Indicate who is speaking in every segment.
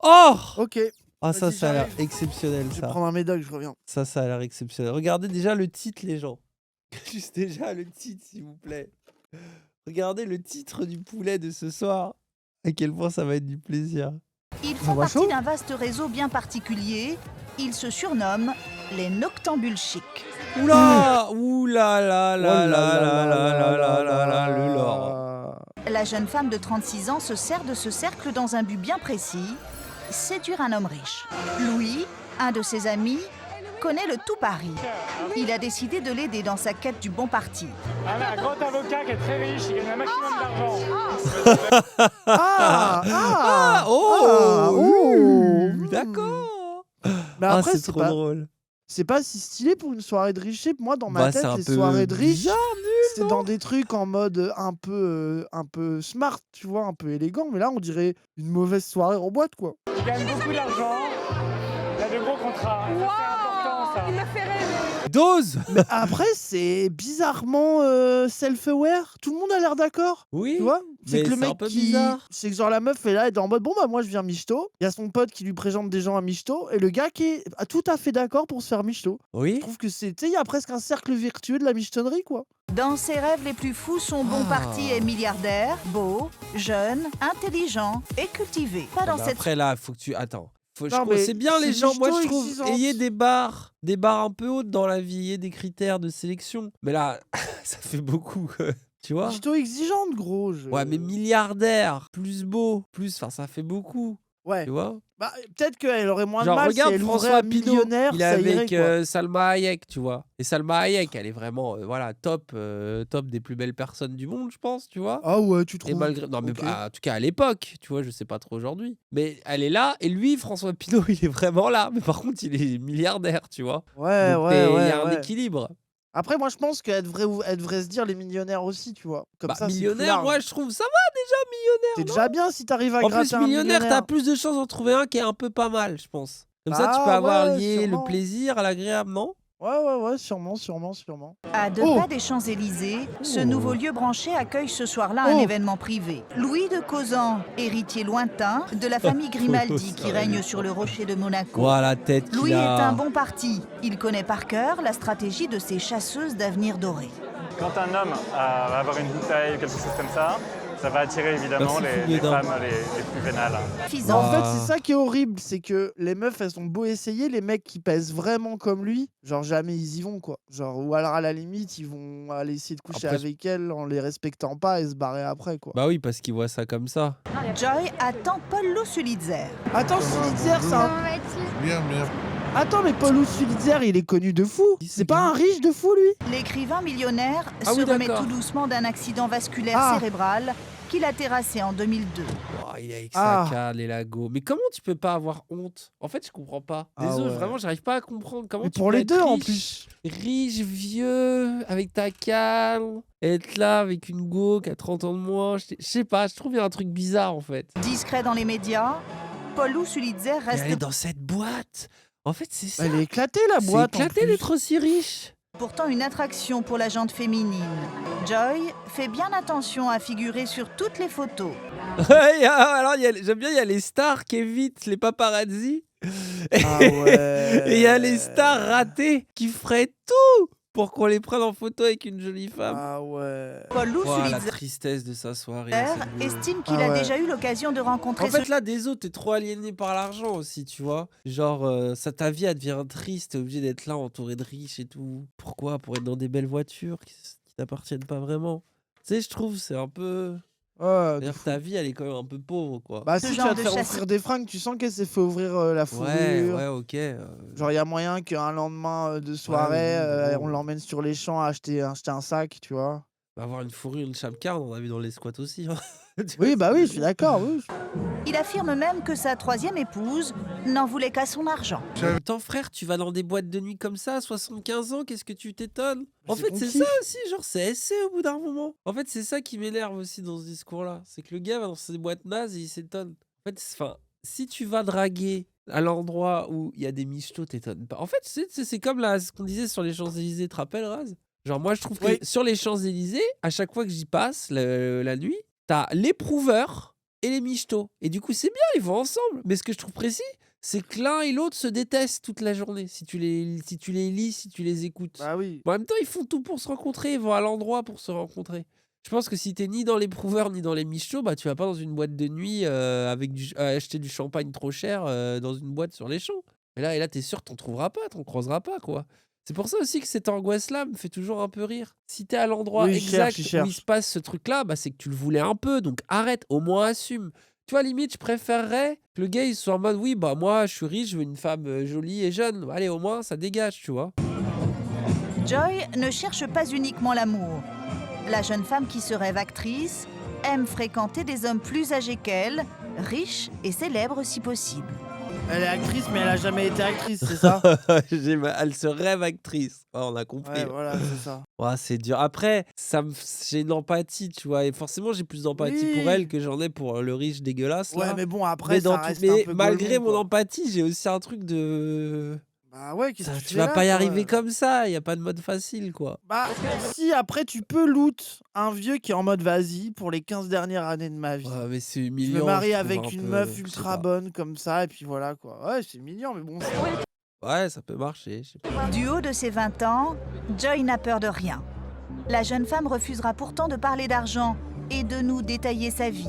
Speaker 1: Oh!
Speaker 2: Ok.
Speaker 1: Ah, ça
Speaker 2: Vas-y,
Speaker 1: a l'air
Speaker 2: j'arrive.
Speaker 1: exceptionnel,
Speaker 2: Je vais
Speaker 1: ça.
Speaker 2: prendre un médoc, je reviens.
Speaker 1: Ça a l'air exceptionnel. Regardez déjà le titre, les gens. Juste déjà le titre, s'il vous plaît. Regardez le titre du poulet de ce soir. À quel point ça va être du plaisir.
Speaker 3: Ils
Speaker 2: Ça
Speaker 3: font
Speaker 2: va
Speaker 3: partie
Speaker 2: chaud
Speaker 3: d'un vaste réseau bien particulier. Ils se surnomment les noctambules chics.
Speaker 1: Oula! Oula là
Speaker 2: Oh
Speaker 1: là
Speaker 2: là
Speaker 1: là
Speaker 2: là
Speaker 1: là
Speaker 2: là
Speaker 1: là
Speaker 2: là
Speaker 1: là là là le lore.
Speaker 2: là.
Speaker 3: La jeune femme de 36 ans se sert de ce cercle dans un but bien précis, séduire un homme riche. Louis, un de ses amis, connaît le tout Paris. Il a décidé de l'aider dans sa quête du bon parti.
Speaker 4: Un grand avocat qui est très riche, il gagne un maximum d'argent.
Speaker 2: Ah,
Speaker 1: Oh!
Speaker 2: mmh.
Speaker 1: D'accord!
Speaker 2: Mais
Speaker 1: Ah,
Speaker 2: après,
Speaker 1: c'est
Speaker 2: c'est
Speaker 1: trop
Speaker 2: pas,
Speaker 1: drôle.
Speaker 2: c'est pas si stylé pour une soirée de riche. Moi, dans ma
Speaker 1: Bah, c'est
Speaker 2: tête,
Speaker 1: un
Speaker 2: les
Speaker 1: peu
Speaker 2: soirées de riches,
Speaker 1: bizarre,
Speaker 2: c'est
Speaker 1: nul,
Speaker 2: dans
Speaker 1: non?
Speaker 2: des trucs en mode un peu smart, tu vois, un peu élégant. Mais là, on dirait une mauvaise soirée en boîte, quoi.
Speaker 4: Il gagne beaucoup d'argent, il a de gros contrats. Et ça, c'est important, ça.
Speaker 5: Il me fait rêver.
Speaker 1: Dose!
Speaker 2: Mais après, c'est bizarrement self-aware. Tout le monde a l'air d'accord. Tu
Speaker 1: Oui,
Speaker 2: vois? C'est
Speaker 1: mais
Speaker 2: que le
Speaker 1: c'est un
Speaker 2: mec
Speaker 1: peu
Speaker 2: qui.
Speaker 1: bizarre.
Speaker 2: C'est que genre la meuf est là, elle est en mode bon bah moi je viens michto. Il y a son pote qui lui présente des gens à michto. Et le gars qui est tout à fait d'accord pour se faire michto. Je
Speaker 1: Oui?
Speaker 2: trouve que c'est. Tu sais, il y a presque un cercle vertueux de la michetonnerie, quoi.
Speaker 3: Dans ses rêves les plus fous, son bon parti est milliardaire, beau, jeune, intelligent et cultivé. Pas dans
Speaker 1: Bah
Speaker 3: cette
Speaker 1: après là, faut que tu attends.
Speaker 2: Non, mais
Speaker 1: C'est bien les
Speaker 2: c'est
Speaker 1: gens, moi
Speaker 2: michto
Speaker 1: je trouve,
Speaker 2: exigeante.
Speaker 1: ayez des barres un peu hautes dans la vie, ayez des critères de sélection. Mais là, ça fait beaucoup, tu vois?
Speaker 2: Michto exigeante, gros.
Speaker 1: Ouais, mais milliardaire, plus beau, plus, enfin ça fait beaucoup,
Speaker 2: Ouais.
Speaker 1: tu vois?
Speaker 2: Bah peut-être qu'elle aurait moins de
Speaker 1: Genre
Speaker 2: mal si
Speaker 1: regarde
Speaker 2: elle ouvrait
Speaker 1: François
Speaker 2: à
Speaker 1: Pinault,
Speaker 2: millionnaire,
Speaker 1: il est
Speaker 2: ça irait,
Speaker 1: avec
Speaker 2: quoi.
Speaker 1: Salma Hayek, tu vois? Et Salma Hayek, elle est vraiment, voilà, top des plus belles personnes du monde, je pense, tu vois?
Speaker 2: Ah ouais, tu
Speaker 1: Et
Speaker 2: trouves?
Speaker 1: malgré non mais
Speaker 2: Ok.
Speaker 1: en tout cas à l'époque, tu vois? Je sais pas trop aujourd'hui. Mais elle est là et lui, François Pinault, il est vraiment là. Mais par contre, il est milliardaire, tu vois?
Speaker 2: Ouais,
Speaker 1: Donc
Speaker 2: ouais,
Speaker 1: il y
Speaker 2: ouais,
Speaker 1: a un
Speaker 2: ouais.
Speaker 1: équilibre.
Speaker 2: Après, moi, je pense qu'elle devrait se dire les millionnaires aussi, tu vois. Comme
Speaker 1: Bah
Speaker 2: ça, c'est plus
Speaker 1: millionnaire, moi
Speaker 2: large.
Speaker 1: je trouve ça va déjà
Speaker 2: C'est
Speaker 1: millionnaire,
Speaker 2: déjà bien si t'arrives à
Speaker 1: non? En plus
Speaker 2: gratter un
Speaker 1: millionnaire, t'as
Speaker 2: millionnaire.
Speaker 1: plus de chances d'en trouver un qui est un peu pas mal, je pense. Comme ça, tu peux
Speaker 2: Ah
Speaker 1: avoir
Speaker 2: ouais,
Speaker 1: lié le
Speaker 2: sûrement.
Speaker 1: plaisir à l'agréable, non?
Speaker 2: Ouais, sûrement.
Speaker 3: À 2
Speaker 2: Oh!
Speaker 3: pas des Champs-Élysées, ce nouveau lieu branché accueille ce soir-là un
Speaker 2: Oh!
Speaker 3: événement privé. Louis de Causan, héritier lointain de la famille Grimaldi qui règne sur le rocher de Monaco.
Speaker 1: Voilà la tête qu'il
Speaker 3: Louis est un
Speaker 1: a.
Speaker 3: bon parti. Il connaît par cœur la stratégie de ces chasseuses d'avenir doré.
Speaker 4: Quand un homme va avoir une bouteille ou quelque chose comme ça va attirer évidemment
Speaker 1: Merci,
Speaker 4: les
Speaker 1: Fouguedin.
Speaker 4: femmes les plus vénales.
Speaker 3: Suffisant.
Speaker 2: En fait,
Speaker 1: Ah.
Speaker 2: c'est ça qui est horrible, c'est que les meufs, elles ont beau essayer, les mecs qui pèsent vraiment comme lui, genre jamais ils y vont, quoi. Genre, ou alors à la limite, ils vont aller essayer de coucher
Speaker 1: Après,
Speaker 2: avec elle en les respectant pas et se barrer après, quoi.
Speaker 1: Bah oui, parce qu'il voit ça comme ça.
Speaker 3: Joy attend Paul Sulitzer.
Speaker 2: Attends, Sulitzer, c'est un.
Speaker 5: Comment vas-tu?
Speaker 6: Bien.
Speaker 2: Attends, mais Paul Sulitzer, il est connu de fou.
Speaker 1: Qui ce
Speaker 2: C'est pas
Speaker 1: gars
Speaker 2: un riche de fou, lui?
Speaker 3: L'écrivain millionnaire
Speaker 1: Ah
Speaker 3: se
Speaker 1: oui,
Speaker 3: remet
Speaker 1: d'accord.
Speaker 3: tout doucement d'un accident vasculaire
Speaker 2: Ah.
Speaker 3: cérébral qu'il a terrassé en 2002.
Speaker 1: Oh, il est avec
Speaker 2: Ah.
Speaker 1: sa canne, les lagos. Mais comment tu peux pas avoir honte? En fait, je comprends pas.
Speaker 2: Ah
Speaker 1: Désolé,
Speaker 2: ouais.
Speaker 1: vraiment, j'arrive pas à comprendre comment
Speaker 2: Mais
Speaker 1: tu
Speaker 2: pour
Speaker 1: peux
Speaker 2: les
Speaker 1: être
Speaker 2: deux, en
Speaker 1: riche,
Speaker 2: plus.
Speaker 1: riche, vieux, avec ta canne, être là avec une go qui a 30 ans de moins. Je sais pas, je trouve qu'il y a un truc bizarre en fait.
Speaker 3: Discret dans les médias, Paul Sulitzer
Speaker 1: Et
Speaker 3: reste
Speaker 1: aller dans cette boîte. En fait, c'est ça.
Speaker 2: Elle est éclatée, la
Speaker 1: C'est
Speaker 2: boîte. en
Speaker 1: éclaté
Speaker 2: plus.
Speaker 1: d'être aussi riche.
Speaker 3: pourtant une attraction pour la gente féminine. Joy fait bien attention à figurer sur toutes les photos.
Speaker 1: Ouais, alors j'aime bien, il y a les stars qui évitent les paparazzi.
Speaker 2: Ah ouais.
Speaker 1: Et il y a les stars ratées qui feraient tout pour qu'on les prenne en photo avec une jolie femme.
Speaker 2: Ah ouais.
Speaker 3: Paul
Speaker 1: Voilà la
Speaker 3: Sulitzer
Speaker 1: tristesse de sa soirée. cette bleue.
Speaker 3: estime qu'il
Speaker 2: Ah
Speaker 3: a
Speaker 2: ouais.
Speaker 3: déjà eu l'occasion de rencontrer
Speaker 1: En fait, là, désolé, t'es trop aliéné par l'argent aussi, tu vois. Genre, ta vie, elle devient triste, t'es obligé d'être là, entouré de riches et tout. Pourquoi? Pour être dans des belles voitures qui t'appartiennent pas vraiment. Tu sais, je trouve, c'est un peu...
Speaker 2: Ouais, de
Speaker 1: D'ailleurs,
Speaker 2: fou.
Speaker 1: ta vie, elle est quand même un peu pauvre, quoi.
Speaker 2: Bah
Speaker 3: Ce
Speaker 2: si tu
Speaker 3: genre
Speaker 2: vas te
Speaker 3: de
Speaker 2: faire
Speaker 3: chasse-
Speaker 2: offrir des fringues, tu sens qu'elle s'est fait ouvrir la fourrure.
Speaker 1: Ouais, ok.
Speaker 2: Genre il y a moyen qu'un lendemain de soirée,
Speaker 1: mais bon,
Speaker 2: on l'emmène sur les champs à acheter un sac, tu vois.
Speaker 1: avoir une fourrure, une chapka, on en a vu dans les squats aussi. Hein. Tu
Speaker 2: Oui,
Speaker 1: vois,
Speaker 2: bah oui,
Speaker 1: c'est-
Speaker 2: je suis d'accord, oui.
Speaker 3: Il affirme même que sa troisième épouse n'en voulait qu'à son argent.
Speaker 1: En même temps, frère, tu vas dans des boîtes de nuit comme ça, à 75 ans, qu'est-ce que tu t'étonnes? En
Speaker 2: C'est
Speaker 1: fait,
Speaker 2: ton
Speaker 1: c'est
Speaker 2: kiff.
Speaker 1: ça aussi, genre, c'est essai au bout d'un moment. En fait, c'est ça qui m'énerve aussi dans ce discours-là. C'est que le gars va dans ces boîtes nazes et il s'étonne. En fait, enfin, si tu vas draguer à l'endroit où il y a des michetots, t'étonnes pas. En fait, c'est comme là, ce qu'on disait sur les Champs-Élysées, tu te rappelles, Raz? Genre, moi, je trouve que
Speaker 2: Oui.
Speaker 1: sur les Champs-Élysées, à chaque fois que j'y passe la nuit, t'as l'éprouveur et les michtos. Et du coup, c'est bien, ils vont ensemble. Mais ce que je trouve précis, c'est que l'un et l'autre se détestent toute la journée. Si tu les lis, si tu les écoutes.
Speaker 2: Bah oui.
Speaker 1: Mais en même temps, ils font tout pour se rencontrer. Ils vont à l'endroit pour se rencontrer. Je pense que si t'es ni dans les prouveurs ni dans les michtos, bah tu vas pas dans une boîte de nuit acheter du champagne trop cher dans une boîte sur les champs. Et là t'es sûr que t'en trouveras pas, t'en croiseras pas, quoi. C'est pour ça aussi que cette angoisse-là me fait toujours un peu rire. Si t'es à l'endroit
Speaker 2: Oui,
Speaker 1: exact
Speaker 2: il
Speaker 1: où il
Speaker 2: cherche.
Speaker 1: se passe ce truc-là, bah c'est que tu le voulais un peu. Donc arrête, au moins assume. Tu vois, limite, je préférerais que le gars il soit en mode oui, bah moi je suis riche, je veux une femme jolie et jeune. Allez, au moins ça dégage, tu vois.
Speaker 3: Joy ne cherche pas uniquement l'amour. La jeune femme qui se rêve actrice aime fréquenter des hommes plus âgés qu'elle, riches et célèbres si possible.
Speaker 2: Elle est actrice, mais elle a jamais été actrice, c'est ça?
Speaker 1: Elle se rêve actrice. Ouais, on a compris.
Speaker 2: Ouais, voilà, c'est ça.
Speaker 1: Ouais, c'est dur. Après, j'ai une empathie, tu vois. Et forcément, j'ai plus d'empathie pour
Speaker 2: Oui.
Speaker 1: elle que j'en ai pour le riche dégueulasse,
Speaker 2: Ouais,
Speaker 1: là.
Speaker 2: mais bon, après, ça reste un
Speaker 1: Mais
Speaker 2: peu
Speaker 1: malgré
Speaker 2: golemon,
Speaker 1: mon
Speaker 2: quoi.
Speaker 1: empathie, j'ai aussi un truc de.
Speaker 2: Bah ouais, qu'est-ce que tu
Speaker 1: Tu
Speaker 2: fais
Speaker 1: vas
Speaker 2: là,
Speaker 1: pas y
Speaker 2: quoi?
Speaker 1: arriver comme ça. Il n'y a pas de mode facile, quoi.
Speaker 2: Bah, si, après, tu peux loot un vieux qui est en mode vas-y pour les 15 dernières années de ma vie.
Speaker 1: Ouais, mais c'est
Speaker 2: Je
Speaker 1: humiliant.
Speaker 2: me marie
Speaker 1: je trouve,
Speaker 2: avec
Speaker 1: un
Speaker 2: une
Speaker 1: peu,
Speaker 2: meuf
Speaker 1: je sais
Speaker 2: ultra
Speaker 1: pas.
Speaker 2: bonne comme ça, et puis voilà, quoi. Ouais, c'est mignon, mais bon.
Speaker 1: Ouais, ça peut marcher. Je sais pas.
Speaker 3: Du haut de ses 20 ans, Joy n'a peur de rien. La jeune femme refusera pourtant de parler d'argent et de nous détailler sa vie.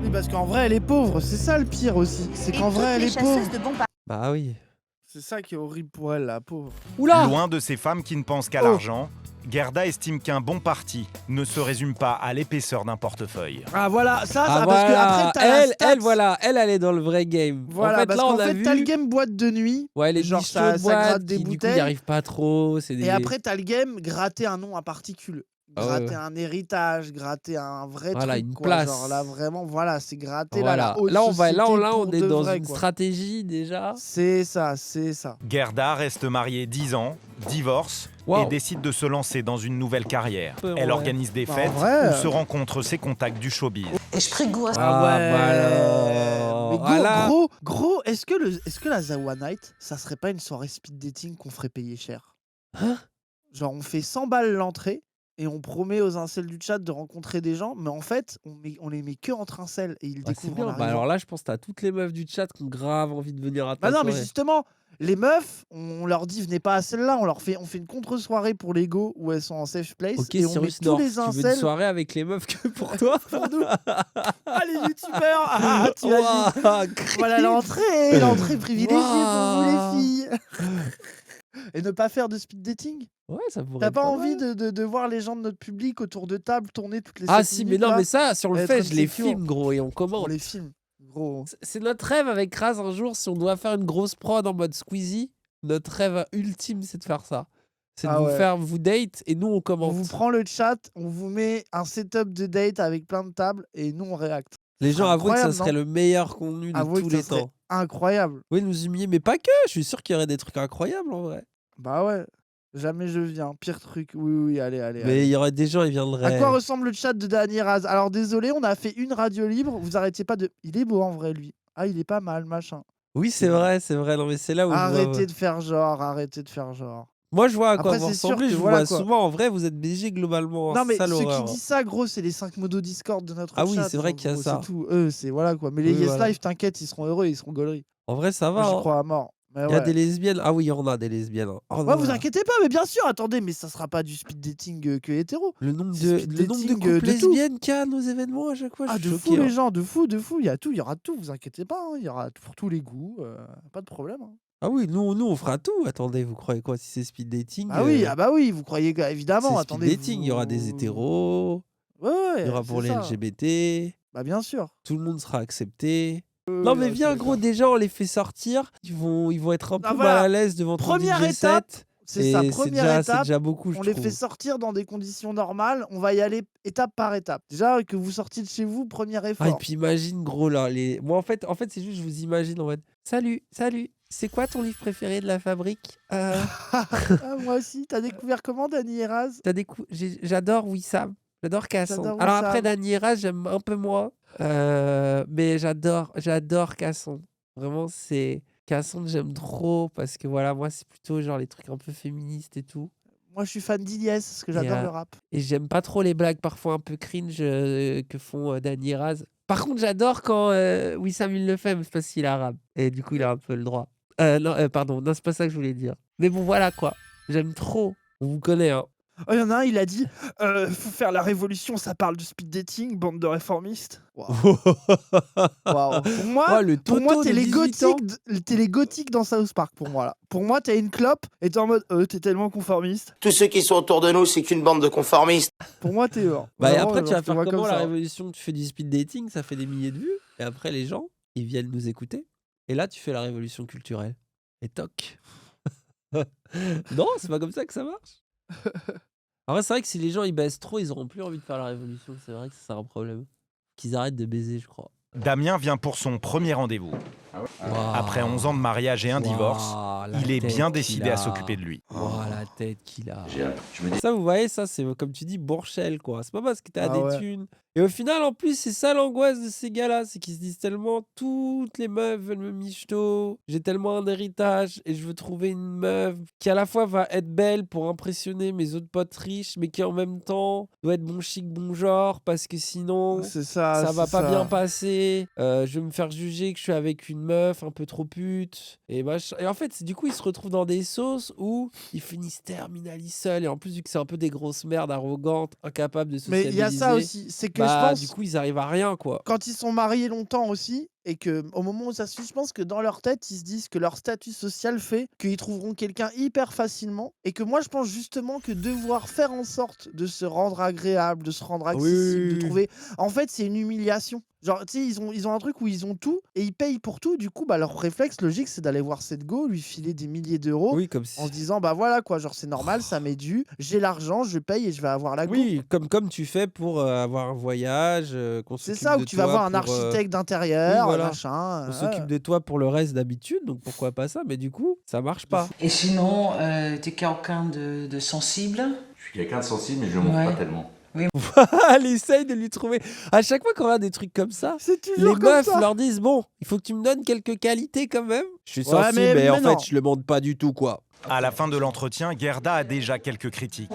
Speaker 2: Oui, parce qu'en vrai, elle est pauvre. C'est ça le pire aussi. C'est
Speaker 3: Et
Speaker 2: qu'en
Speaker 3: toutes
Speaker 2: vrai, elle
Speaker 3: les
Speaker 2: est
Speaker 3: chasseuses
Speaker 2: pauvre.
Speaker 3: de bons
Speaker 1: Bah oui.
Speaker 2: C'est ça qui est horrible pour elle, la pauvre.
Speaker 1: Oula!
Speaker 5: Loin de ces femmes qui ne pensent qu'à
Speaker 2: Oh.
Speaker 5: l'argent, Gerda estime qu'un bon parti ne se résume pas à l'épaisseur d'un portefeuille.
Speaker 2: Ah, voilà, ça,
Speaker 1: Ah,
Speaker 2: parce que
Speaker 1: voilà.
Speaker 2: après, t'as la stats.
Speaker 1: Elle est dans le vrai game.
Speaker 2: Voilà,
Speaker 1: en fait,
Speaker 2: parce
Speaker 1: là, on
Speaker 2: qu'en
Speaker 1: a
Speaker 2: fait, t'as le
Speaker 1: vu.
Speaker 2: game boîte de nuit.
Speaker 1: Ouais, les
Speaker 2: genre,
Speaker 1: michtos
Speaker 2: ça
Speaker 1: de
Speaker 2: gratte
Speaker 1: boîte
Speaker 2: des
Speaker 1: qui, du coup,
Speaker 2: bouteilles.
Speaker 1: n'y arrivent pas trop. C'est des...
Speaker 2: Et après, t'as le game gratter un nom à particules.
Speaker 1: Ah ouais,
Speaker 2: Gratter
Speaker 1: ouais.
Speaker 2: un héritage, gratter un vrai
Speaker 1: Voilà,
Speaker 2: truc,
Speaker 1: une
Speaker 2: quoi.
Speaker 1: place.
Speaker 2: Genre là, vraiment, voilà, c'est gratter
Speaker 1: Voilà.
Speaker 2: la haute
Speaker 1: Là, on
Speaker 2: société
Speaker 1: on
Speaker 2: pour
Speaker 1: est
Speaker 2: de
Speaker 1: dans
Speaker 2: vrai,
Speaker 1: une
Speaker 2: quoi.
Speaker 1: stratégie déjà.
Speaker 2: C'est ça, c'est ça.
Speaker 5: Gerda reste mariée 10 ans, divorce
Speaker 1: Wow.
Speaker 5: et décide de se lancer dans une nouvelle carrière.
Speaker 1: Ouais.
Speaker 5: Elle organise des
Speaker 2: Bah, en
Speaker 5: fêtes
Speaker 2: vrai,
Speaker 5: où se rencontrent ses contacts du showbiz.
Speaker 6: Et je pris goût à ça.
Speaker 1: Ah, bah alors.
Speaker 2: Mais
Speaker 1: Voilà.
Speaker 2: gros, est-ce que la Zawa Night, ça serait pas une soirée speed dating qu'on ferait payer cher?
Speaker 1: Hein?
Speaker 2: Genre, on fait 100 balles l'entrée et on promet aux incels du chat de rencontrer des gens, mais en fait, on les met que entre incels et ils le
Speaker 1: Ah, c'est
Speaker 2: découvrent
Speaker 1: bien.
Speaker 2: en
Speaker 1: Bah
Speaker 2: arrivant.
Speaker 1: alors là, je pense que t'as toutes les meufs du chat qui ont grave envie de venir à ta
Speaker 2: Bah non, mais
Speaker 1: soirée.
Speaker 2: justement, les meufs, on leur dit venez pas à celle-là, on fait une contre-soirée pour les go où elles sont en safe place
Speaker 1: Ok,
Speaker 2: et on met
Speaker 1: Cyrus
Speaker 2: tous
Speaker 1: North,
Speaker 2: les
Speaker 1: tu veux une
Speaker 2: incels
Speaker 1: soirée avec les meufs que pour toi?
Speaker 2: pour nous. Ah, les youtubeurs, ah, tu as dit.
Speaker 1: Ouah,
Speaker 2: Voilà l'entrée privilégiée pour vous
Speaker 1: Waouh.
Speaker 2: les filles. Et ne pas faire de speed dating?
Speaker 1: Ouais, ça pourrait
Speaker 2: T'as
Speaker 1: être
Speaker 2: pas
Speaker 1: pas
Speaker 2: envie
Speaker 1: mal.
Speaker 2: de voir les gens de notre public autour de table tourner toutes les
Speaker 1: Ah
Speaker 2: 7
Speaker 1: si, mais
Speaker 2: minutes
Speaker 1: non,
Speaker 2: là?
Speaker 1: mais ça, si on le
Speaker 2: Être
Speaker 1: fait, je les
Speaker 2: insecure.
Speaker 1: filme, gros, et on
Speaker 2: On
Speaker 1: commente.
Speaker 2: les filme, gros.
Speaker 1: C'est notre rêve avec Raz un jour, si on doit faire une grosse prod en mode Squeezie, notre rêve ultime, c'est de faire ça. C'est de
Speaker 2: Ah
Speaker 1: vous
Speaker 2: ouais.
Speaker 1: faire vous date et nous on
Speaker 2: On
Speaker 1: commente.
Speaker 2: vous prend le chat, on vous met un setup de date avec plein de tables et nous on réacte.
Speaker 1: Les
Speaker 2: Ce
Speaker 1: gens
Speaker 2: serait
Speaker 1: avouent que ça
Speaker 2: incroyable,
Speaker 1: serait
Speaker 2: non?
Speaker 1: le meilleur contenu de
Speaker 2: Avouez
Speaker 1: tous
Speaker 2: que
Speaker 1: les
Speaker 2: ça serait
Speaker 1: temps.
Speaker 2: incroyable.
Speaker 1: Oui, nous humilier, mais pas que, je suis sûr qu'il y aurait des trucs incroyables en vrai.
Speaker 2: Bah ouais, jamais je viens. Pire truc. Oui, allez.
Speaker 1: Mais il y aurait des gens, ils
Speaker 2: À
Speaker 1: viendraient.
Speaker 2: quoi ressemble le chat de Dany Raz? Alors désolé, on a fait une radio libre, vous arrêtiez pas de... Il est beau en vrai lui. Ah, il est pas mal, machin.
Speaker 1: Oui, c'est vrai, non mais c'est là où je vois...
Speaker 2: Arrêtez de faire genre, arrêtez de faire genre.
Speaker 1: Moi je vois à quoi
Speaker 2: Après,
Speaker 1: vous
Speaker 2: c'est sûr
Speaker 1: ressemblez,
Speaker 2: que
Speaker 1: je vous
Speaker 2: voilà,
Speaker 1: vois
Speaker 2: quoi.
Speaker 1: souvent, en vrai vous êtes BG globalement, hein,
Speaker 2: Non
Speaker 1: c'est
Speaker 2: mais
Speaker 1: ça
Speaker 2: ceux qui
Speaker 1: l'horreur.
Speaker 2: disent ça, gros, c'est les 5 modos Discord de notre
Speaker 1: Ah oui,
Speaker 2: chat.
Speaker 1: c'est vrai
Speaker 2: genre,
Speaker 1: qu'il y a
Speaker 2: gros,
Speaker 1: ça.
Speaker 2: C'est tout. Eux, c'est voilà quoi. Mais les
Speaker 1: Oui,
Speaker 2: Yes
Speaker 1: voilà.
Speaker 2: Live, t'inquiète, ils seront heureux, ils seront gauleries.
Speaker 1: En vrai ça va,
Speaker 2: Moi, j'y
Speaker 1: hein.
Speaker 2: crois à mort. Mais
Speaker 1: Il y a
Speaker 2: ouais.
Speaker 1: des lesbiennes, ah oui, il y en a des lesbiennes. Hein. Oh
Speaker 2: Ouais,
Speaker 1: non,
Speaker 2: vous
Speaker 1: là.
Speaker 2: inquiétez pas, mais bien sûr, attendez, mais ça sera pas du speed dating que hétéro.
Speaker 1: Le nombre
Speaker 2: C'est
Speaker 1: de,
Speaker 2: speed
Speaker 1: le nombre de
Speaker 2: dating,
Speaker 1: couples
Speaker 2: de tout.
Speaker 1: lesbiennes qu'il y a à nos événements à chaque fois,
Speaker 2: Ah,
Speaker 1: je suis
Speaker 2: de
Speaker 1: choqué.
Speaker 2: fou, les
Speaker 1: Hein.
Speaker 2: gens, de fou, il y a tout, il y aura tout, vous inquiétez pas, hein, il y aura pour tous les goûts, pas de problème. Hein.
Speaker 1: Ah oui, nous on fera tout. Attendez, vous croyez quoi si c'est speed dating
Speaker 2: Ah oui, bah oui, vous croyez
Speaker 1: c'est
Speaker 2: évidemment,
Speaker 1: speed
Speaker 2: attendez.
Speaker 1: dating, il y aura des hétéros,
Speaker 2: Ouais,
Speaker 1: il y aura pour
Speaker 2: c'est
Speaker 1: les
Speaker 2: ça.
Speaker 1: LGBT,
Speaker 2: Bah bien sûr.
Speaker 1: tout le monde sera accepté. Non mais
Speaker 2: ok,
Speaker 1: viens gros,
Speaker 2: d'accord.
Speaker 1: déjà on les fait sortir, ils vont être un peu
Speaker 2: voilà.
Speaker 1: mal à l'aise devant ton
Speaker 2: Première
Speaker 1: DJ
Speaker 2: étape,
Speaker 1: set.
Speaker 2: C'est ça,
Speaker 1: Et
Speaker 2: première
Speaker 1: c'est
Speaker 2: étape.
Speaker 1: déjà beaucoup, je
Speaker 2: On les
Speaker 1: trouve.
Speaker 2: fait sortir dans des conditions normales. On va y aller étape par étape. Déjà, que vous sortiez de chez vous, premier
Speaker 1: Ah, et
Speaker 2: effort.
Speaker 1: puis imagine gros là, moi en fait c'est juste je vous imagine en mode salut, c'est quoi ton livre préféré de la fabrique
Speaker 2: Ah, moi aussi, t'as découvert comment, Dany Eraz?
Speaker 1: J'adore Wissam, j'adore Cassandre.
Speaker 2: J'adore
Speaker 1: Alors
Speaker 2: Wissam.
Speaker 1: après Dany Eraz, j'aime un peu moins, mais j'adore Cassandre. Vraiment c'est Cassandre, j'aime trop parce que voilà, moi c'est plutôt genre les trucs un peu féministes et tout.
Speaker 2: Moi, je suis fan d'Ilyes, parce que j'adore le rap.
Speaker 1: Et j'aime pas trop les blagues parfois un peu cringe que font Dany et Raz. Par contre, j'adore quand Wissam il le fait, mais c'est parce qu'il est arabe. Et du coup, il a un peu le droit. Non, pardon, non, c'est pas ça que je voulais dire. Mais bon, voilà quoi. J'aime trop. On vous connaît, hein.
Speaker 2: Oh, il y en a un, il a dit faut faire la révolution, ça parle de speed dating, bande de réformistes. Waouh. Waouh.
Speaker 1: Oh, le
Speaker 2: Pour moi,
Speaker 1: Toto
Speaker 2: t'es
Speaker 1: de
Speaker 2: les
Speaker 1: 18 ans.
Speaker 2: gothiques, t'es les gothiques dans South Park pour moi là. Pour moi, t'as une clope et t'es en mode t'es tellement conformiste.
Speaker 6: Tous ceux qui sont autour de nous, c'est qu'une bande de conformistes.
Speaker 2: Pour moi, t'es hors.
Speaker 1: Bah, et
Speaker 2: Vraiment,
Speaker 1: après, tu
Speaker 2: genre,
Speaker 1: vas
Speaker 2: je te
Speaker 1: faire
Speaker 2: vois
Speaker 1: comment
Speaker 2: comme
Speaker 1: la
Speaker 2: ça.
Speaker 1: révolution? Tu fais du speed dating, ça fait des milliers de vues. Et après, les gens, ils viennent nous écouter. Et là, tu fais la révolution culturelle. Et toc. Non, c'est pas comme ça que ça marche. En vrai, c'est vrai que si les gens ils baissent trop, ils auront plus envie de faire la révolution. C'est vrai que c'est un problème. Qu'ils arrêtent de baiser, je crois.
Speaker 5: Damien vient pour son premier rendez-vous.
Speaker 1: Waouh.
Speaker 5: Après 11 ans de mariage et un divorce,
Speaker 1: Waouh, la
Speaker 5: il est
Speaker 1: tête
Speaker 5: bien
Speaker 1: qu'il
Speaker 5: décidé à
Speaker 1: a.
Speaker 5: s'occuper de lui.
Speaker 1: Waouh, la tête qu'il a.
Speaker 6: Je me dis,
Speaker 1: Ça, vous voyez, ça, c'est comme tu dis, Bourchel, quoi. C'est pas parce que t'as
Speaker 2: Ah
Speaker 1: des
Speaker 2: ouais.
Speaker 1: thunes. Et au final, en plus, c'est ça l'angoisse de ces gars-là. C'est qu'ils se disent tellement, toutes les meufs veulent me michto. J'ai tellement un héritage et je veux trouver une meuf qui à la fois va être belle pour impressionner mes autres potes riches, mais qui en même temps doit être bon chic, bon genre, parce que sinon,
Speaker 2: C'est ça.
Speaker 1: ça va
Speaker 2: c'est
Speaker 1: pas
Speaker 2: ça.
Speaker 1: bien passer. Je vais me faire juger que je suis avec une meuf un peu trop pute. Et en fait, du coup, ils se retrouvent dans des sauces où ils finissent terminally seuls. Et en plus, vu que c'est un peu des grosses merdes arrogantes, incapables de
Speaker 2: Mais
Speaker 1: sociabiliser.
Speaker 2: il y a ça aussi, c'est que je
Speaker 1: Bah,
Speaker 2: pense
Speaker 1: du coup, ils arrivent à rien, quoi.
Speaker 2: quand ils sont mariés longtemps aussi et que au moment où ça se suit, je pense que dans leur tête, ils se disent que leur statut social fait qu'ils trouveront quelqu'un hyper facilement et que moi je pense justement que devoir faire en sorte de se rendre agréable, de se rendre accessible, de
Speaker 1: Oui.
Speaker 2: trouver en fait, c'est une humiliation. Genre, tu sais, ils ont un truc où ils ont tout et ils payent pour tout. Du coup, bah, leur réflexe logique, c'est d'aller voir cette go, lui filer des milliers d'euros
Speaker 1: Oui, comme
Speaker 2: en se
Speaker 1: si...
Speaker 2: disant, bah voilà quoi, genre c'est normal, ça m'est dû, j'ai l'argent, je paye et je vais avoir la go.
Speaker 1: Oui, comme tu fais pour avoir un voyage, qu'on
Speaker 2: C'est
Speaker 1: s'occupe
Speaker 2: ça,
Speaker 1: de
Speaker 2: où tu vas
Speaker 1: toi
Speaker 2: voir un
Speaker 1: pour,
Speaker 2: architecte d'intérieur,
Speaker 1: voilà.
Speaker 2: machin.
Speaker 1: on s'occupe de toi pour le reste d'habitude, donc pourquoi pas ça? Mais du coup, ça marche pas.
Speaker 7: Et sinon, t'es quelqu'un de sensible?
Speaker 8: Je suis quelqu'un de sensible, mais je ne le montre
Speaker 7: Ouais.
Speaker 8: pas tellement.
Speaker 1: Elle essaye de lui trouver. À chaque fois qu'on a des trucs comme ça,
Speaker 2: C'est
Speaker 1: les
Speaker 2: toujours comme
Speaker 1: meufs
Speaker 2: ça.
Speaker 1: leur disent bon, il faut que tu me donnes quelques qualités quand même. Je suis
Speaker 2: Ouais,
Speaker 1: sensible, mais en
Speaker 2: non.
Speaker 1: fait, je le montre pas du tout, quoi.
Speaker 5: À la fin de l'entretien, Gerda a déjà quelques critiques.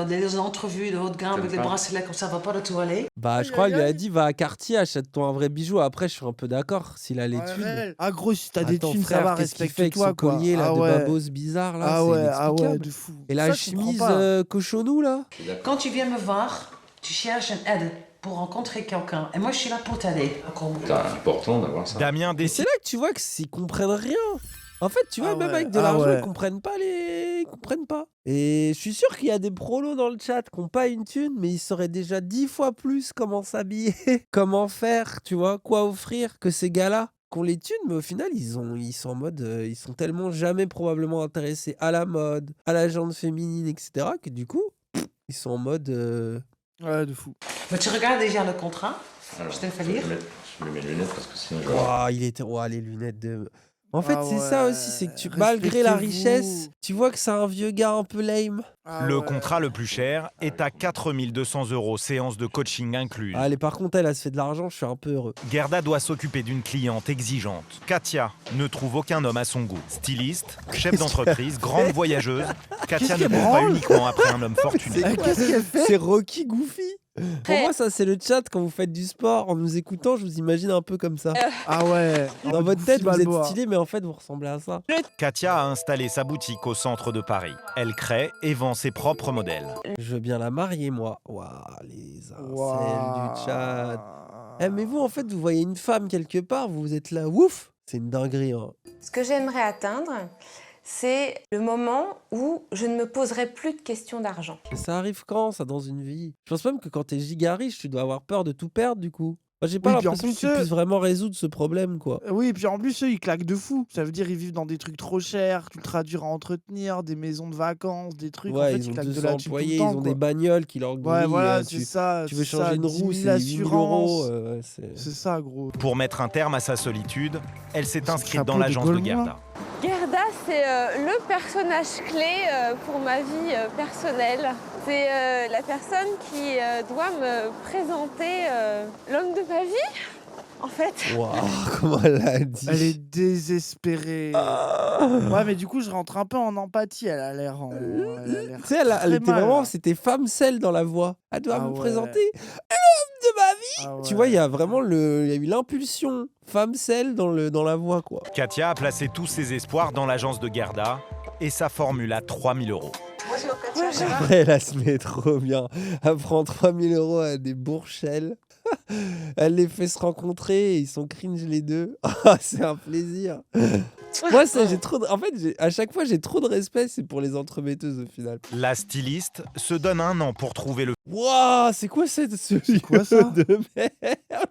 Speaker 7: Des entrevues de haut de gamme avec des bracelets comme ça, va pas du tout aller.
Speaker 1: Bah, je
Speaker 2: Aïe,
Speaker 1: crois
Speaker 2: aïe,
Speaker 1: qu'il lui a
Speaker 2: aïe.
Speaker 1: dit va à Cartier, achète-toi un vrai bijou. Après, je suis un peu d'accord. S'il a les thunes.
Speaker 2: Ouais. Ah gros, si t'as des
Speaker 1: Attends,
Speaker 2: thunes,
Speaker 1: frère,
Speaker 2: ça va,
Speaker 1: qu'est-ce qu'il fait avec
Speaker 2: respecte-toi
Speaker 1: son
Speaker 2: quoi.
Speaker 1: collier là,
Speaker 2: Ah
Speaker 1: de
Speaker 2: ouais.
Speaker 1: babose bizarre là,
Speaker 2: Ah
Speaker 1: c'est
Speaker 2: ouais,
Speaker 1: inexplicable.
Speaker 2: de fou.
Speaker 1: Et la
Speaker 2: Ça, je comprends
Speaker 1: chemise
Speaker 2: pas.
Speaker 1: cochonou là.
Speaker 7: Quand tu viens me voir, tu cherches une aide pour rencontrer quelqu'un. Et moi, je suis là pour t'aider.
Speaker 8: C'est important d'avoir ça.
Speaker 5: Damien
Speaker 1: Et c'est
Speaker 5: décide.
Speaker 1: là que tu vois que s'ils comprennent rien. En fait, tu vois,
Speaker 2: Ah
Speaker 1: même
Speaker 2: ouais,
Speaker 1: avec de
Speaker 2: ah
Speaker 1: l'argent,
Speaker 2: ouais.
Speaker 1: ils comprennent pas Ils comprennent pas. Et je suis sûr qu'il y a des prolos dans le chat qui n'ont pas une thune, mais ils sauraient déjà 10 fois plus comment s'habiller, comment faire, tu vois, quoi offrir que ces gars-là. Qu'on les thunes, mais au final, ils sont en mode. Ils sont tellement jamais probablement intéressés à la mode, à la gente féminine, etc., que du coup, ils sont en mode.
Speaker 2: Ouais, de fou.
Speaker 7: Mais tu regardes déjà le contrat.
Speaker 8: Alors,
Speaker 7: Je te le fais
Speaker 8: je vais
Speaker 7: lire.
Speaker 8: je mets mes lunettes parce que sinon je
Speaker 1: Ouah, il était. Ouah, les lunettes de. En fait,
Speaker 2: Ah
Speaker 1: c'est ça
Speaker 2: ouais,
Speaker 1: aussi, c'est que malgré la
Speaker 2: respectez-vous.
Speaker 1: richesse, tu vois que c'est un vieux gars un peu lame.
Speaker 2: Ah
Speaker 5: Le
Speaker 2: ouais.
Speaker 5: contrat le plus cher est à 4 200 €, séance de coaching incluse.
Speaker 1: Allez, par contre, elle se fait de l'argent, je suis un peu heureux.
Speaker 5: Gerda doit s'occuper d'une cliente exigeante. Katia ne trouve aucun homme à son goût. Styliste, chef d'entreprise, grande voyageuse, Katia
Speaker 2: Qu'est-ce
Speaker 5: ne
Speaker 2: qu'elle
Speaker 5: court pas
Speaker 2: branle
Speaker 5: uniquement après un homme fortuné.
Speaker 2: Qu'est-ce qu'elle fait?
Speaker 1: C'est Rocky Goofy. Pour moi, ça, c'est le chat quand vous faites du sport. En nous écoutant, je vous imagine un peu comme ça.
Speaker 2: Ah ouais.
Speaker 1: Dans votre tête, vous êtes stylé, mais en fait, vous ressemblez à ça.
Speaker 5: Katia a installé sa boutique au centre de Paris. Elle crée et vend ses propres modèles.
Speaker 1: Je veux bien la marier, moi. Waouh, les incels
Speaker 2: Waouh.
Speaker 1: du chat. Eh, mais vous, en fait, vous voyez une femme quelque part, vous êtes là, ouf. C'est une dinguerie, hein.
Speaker 9: Ce que j'aimerais atteindre, c'est le moment où je ne me poserai plus de questions d'argent.
Speaker 1: Mais ça arrive quand, ça, dans une vie? Je pense même que quand t'es giga riche, tu dois avoir peur de tout perdre, du coup. Moi, j'ai pas
Speaker 2: Oui, puis en
Speaker 1: l'impression que
Speaker 2: plus,
Speaker 1: tu puisses vraiment résoudre ce problème, quoi.
Speaker 2: Oui, et puis en plus, eux, ils claquent de fou. Ça veut dire ils vivent dans des trucs trop chers, ultra durs à entretenir, des maisons de vacances, des trucs. En
Speaker 1: Ouais,
Speaker 2: fait,
Speaker 1: ils ont
Speaker 2: claquent de
Speaker 1: 200
Speaker 2: la thune tout le
Speaker 1: employés, ils
Speaker 2: temps,
Speaker 1: ont
Speaker 2: quoi.
Speaker 1: des bagnoles qui leur
Speaker 2: Ouais,
Speaker 1: grillent.
Speaker 2: voilà, c'est ça.
Speaker 1: Tu veux
Speaker 2: c'est
Speaker 1: changer
Speaker 2: ça,
Speaker 1: une
Speaker 2: 10
Speaker 1: roue,
Speaker 2: 000
Speaker 1: c'est 8 000 euros.
Speaker 2: assurances.
Speaker 1: Ouais,
Speaker 2: C'est ça, gros.
Speaker 5: Pour mettre un terme à sa solitude, elle s'est
Speaker 2: Son
Speaker 5: inscrite dans
Speaker 2: chapeau de
Speaker 5: l'agence de
Speaker 2: Gaulois.
Speaker 5: Gerda.
Speaker 9: Gerda, c'est le personnage clé pour ma vie personnelle. C'est la personne qui doit me présenter l'homme de ma vie. En fait,
Speaker 1: Waouh, comment elle l'a dit.
Speaker 2: Elle est désespérée. Ouais, mais du coup, je rentre un peu en empathie. Elle a l'air
Speaker 1: Tu sais, elle
Speaker 2: très
Speaker 1: était
Speaker 2: mal,
Speaker 1: vraiment,
Speaker 2: là.
Speaker 1: c'était femme celle dans la voix. Elle doit
Speaker 2: Ah
Speaker 1: me
Speaker 2: ouais.
Speaker 1: présenter l'homme de ma vie.
Speaker 2: Ah
Speaker 1: Tu vois, il y
Speaker 2: ouais.
Speaker 1: a vraiment il y a eu l'impulsion femme celle dans la voix, quoi.
Speaker 5: Katia a placé tous ses espoirs dans l'agence de Gerda et sa formule à 3000 €.
Speaker 1: Après, elle se met trop bien. Elle prend 3000 € à des bourchelles. Elle les fait se rencontrer et ils sont cringe les deux. Ah, c'est un plaisir. Moi, en fait, à chaque fois, j'ai trop de respect, c'est pour les entremetteuses au final.
Speaker 5: La styliste se donne 1 an pour trouver le
Speaker 1: Waouh, c'est quoi ce
Speaker 2: quoi, ça
Speaker 1: de merde,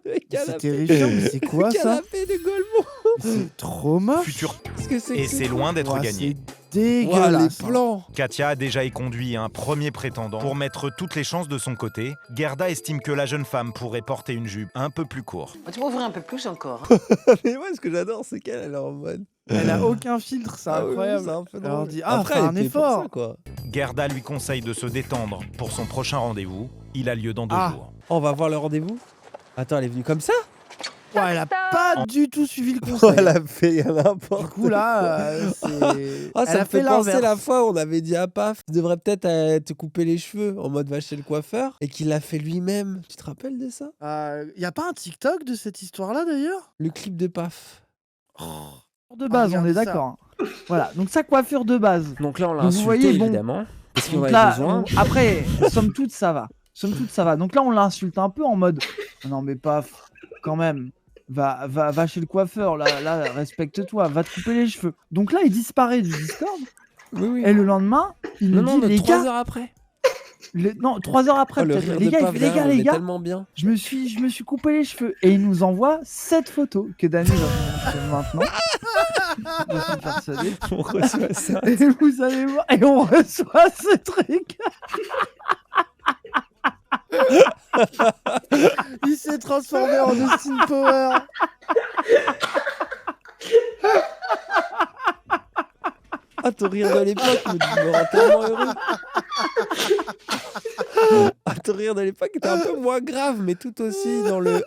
Speaker 1: le
Speaker 2: C'est
Speaker 1: canapé,
Speaker 2: terrifiant, mais c'est quoi
Speaker 1: le
Speaker 2: ça?
Speaker 1: canapé de Golemont.
Speaker 2: C'est trop moche.
Speaker 5: futur
Speaker 1: Qu'est-ce que c'est que
Speaker 5: et c'est loin d'être
Speaker 2: Ouah,
Speaker 5: gagné.
Speaker 2: C'est
Speaker 1: Waouh, les
Speaker 2: dégueulasse.
Speaker 1: plans.
Speaker 5: Katia a déjà éconduit un premier prétendant. Pour mettre toutes les chances de son côté, Gerda estime que la jeune femme pourrait porter une jupe un peu plus courte.
Speaker 7: Tu m'ouvres un peu plus encore. Hein.
Speaker 1: Mais moi, ce que j'adore, c'est qu'elle est en mode.
Speaker 2: Elle a aucun filtre, c'est
Speaker 1: Ah oui,
Speaker 2: incroyable.
Speaker 1: c'est un peu
Speaker 2: Elle
Speaker 1: drôle.
Speaker 2: leur dit, ah,
Speaker 1: Après,
Speaker 2: fais
Speaker 1: elle
Speaker 2: un
Speaker 1: est payée pour
Speaker 2: effort.
Speaker 1: ça, quoi.
Speaker 5: Gerda lui conseille de se détendre pour son prochain rendez-vous. Il a lieu dans 2
Speaker 2: Ah.
Speaker 5: jours.
Speaker 1: On va voir le rendez-vous. Attends, elle est venue comme ça.
Speaker 2: Ouais, elle a pas du tout suivi le conseil.
Speaker 1: Elle a fait n'importe.
Speaker 2: Du coup, là, c'est.
Speaker 1: Ah,
Speaker 2: Elle
Speaker 1: ça
Speaker 2: a
Speaker 1: me fait penser
Speaker 2: l'inverse.
Speaker 1: la fois où on avait dit à Paf, tu devrais peut-être te couper les cheveux en mode va chez le coiffeur et qu'il l'a fait lui-même. Tu te rappelles de ça?
Speaker 2: Y a pas un TikTok de cette histoire-là d'ailleurs?
Speaker 1: Le clip de Paf.
Speaker 10: De base, on
Speaker 2: regarde
Speaker 10: est
Speaker 2: ça.
Speaker 10: d'accord. Voilà, donc sa coiffure de base.
Speaker 1: Donc là, on l'a
Speaker 10: Donc, vous
Speaker 1: insulté
Speaker 10: voyez, bon,
Speaker 1: évidemment. Parce qu'on
Speaker 10: Donc
Speaker 1: avait
Speaker 10: là,
Speaker 1: besoin.
Speaker 10: après, somme toute, ça va. Somme toute, ça va. Donc là, on l'insulte un peu en mode non, mais paf, quand même. Va chez le coiffeur, là, respecte-toi, va te couper les cheveux. Donc là, il disparaît du Discord.
Speaker 1: Oui, oui.
Speaker 10: Et le lendemain, il nous dit, les
Speaker 1: 3
Speaker 10: gars,
Speaker 1: heures après.
Speaker 10: non, 3 heures après,
Speaker 1: Oh, le
Speaker 10: peut-être.
Speaker 1: rire
Speaker 10: Les
Speaker 1: de
Speaker 10: gars,
Speaker 1: Paf,
Speaker 10: les
Speaker 1: derrière,
Speaker 10: gars,
Speaker 1: on
Speaker 10: les
Speaker 1: est
Speaker 10: gars,
Speaker 1: tellement bien.
Speaker 10: je me suis coupé les cheveux. Et il nous envoie 7 photos que Dani va vous montrer maintenant. Je suis persuadé.
Speaker 1: On reçoit ça.
Speaker 10: Et vous allez voir, et on reçoit ce truc.
Speaker 2: Il s'est transformé en Austin Power.
Speaker 1: Ah, ton rire de l'époque me rend tellement heureux. Ah, ton rire de l'époque était un peu moins grave, mais tout aussi dans le.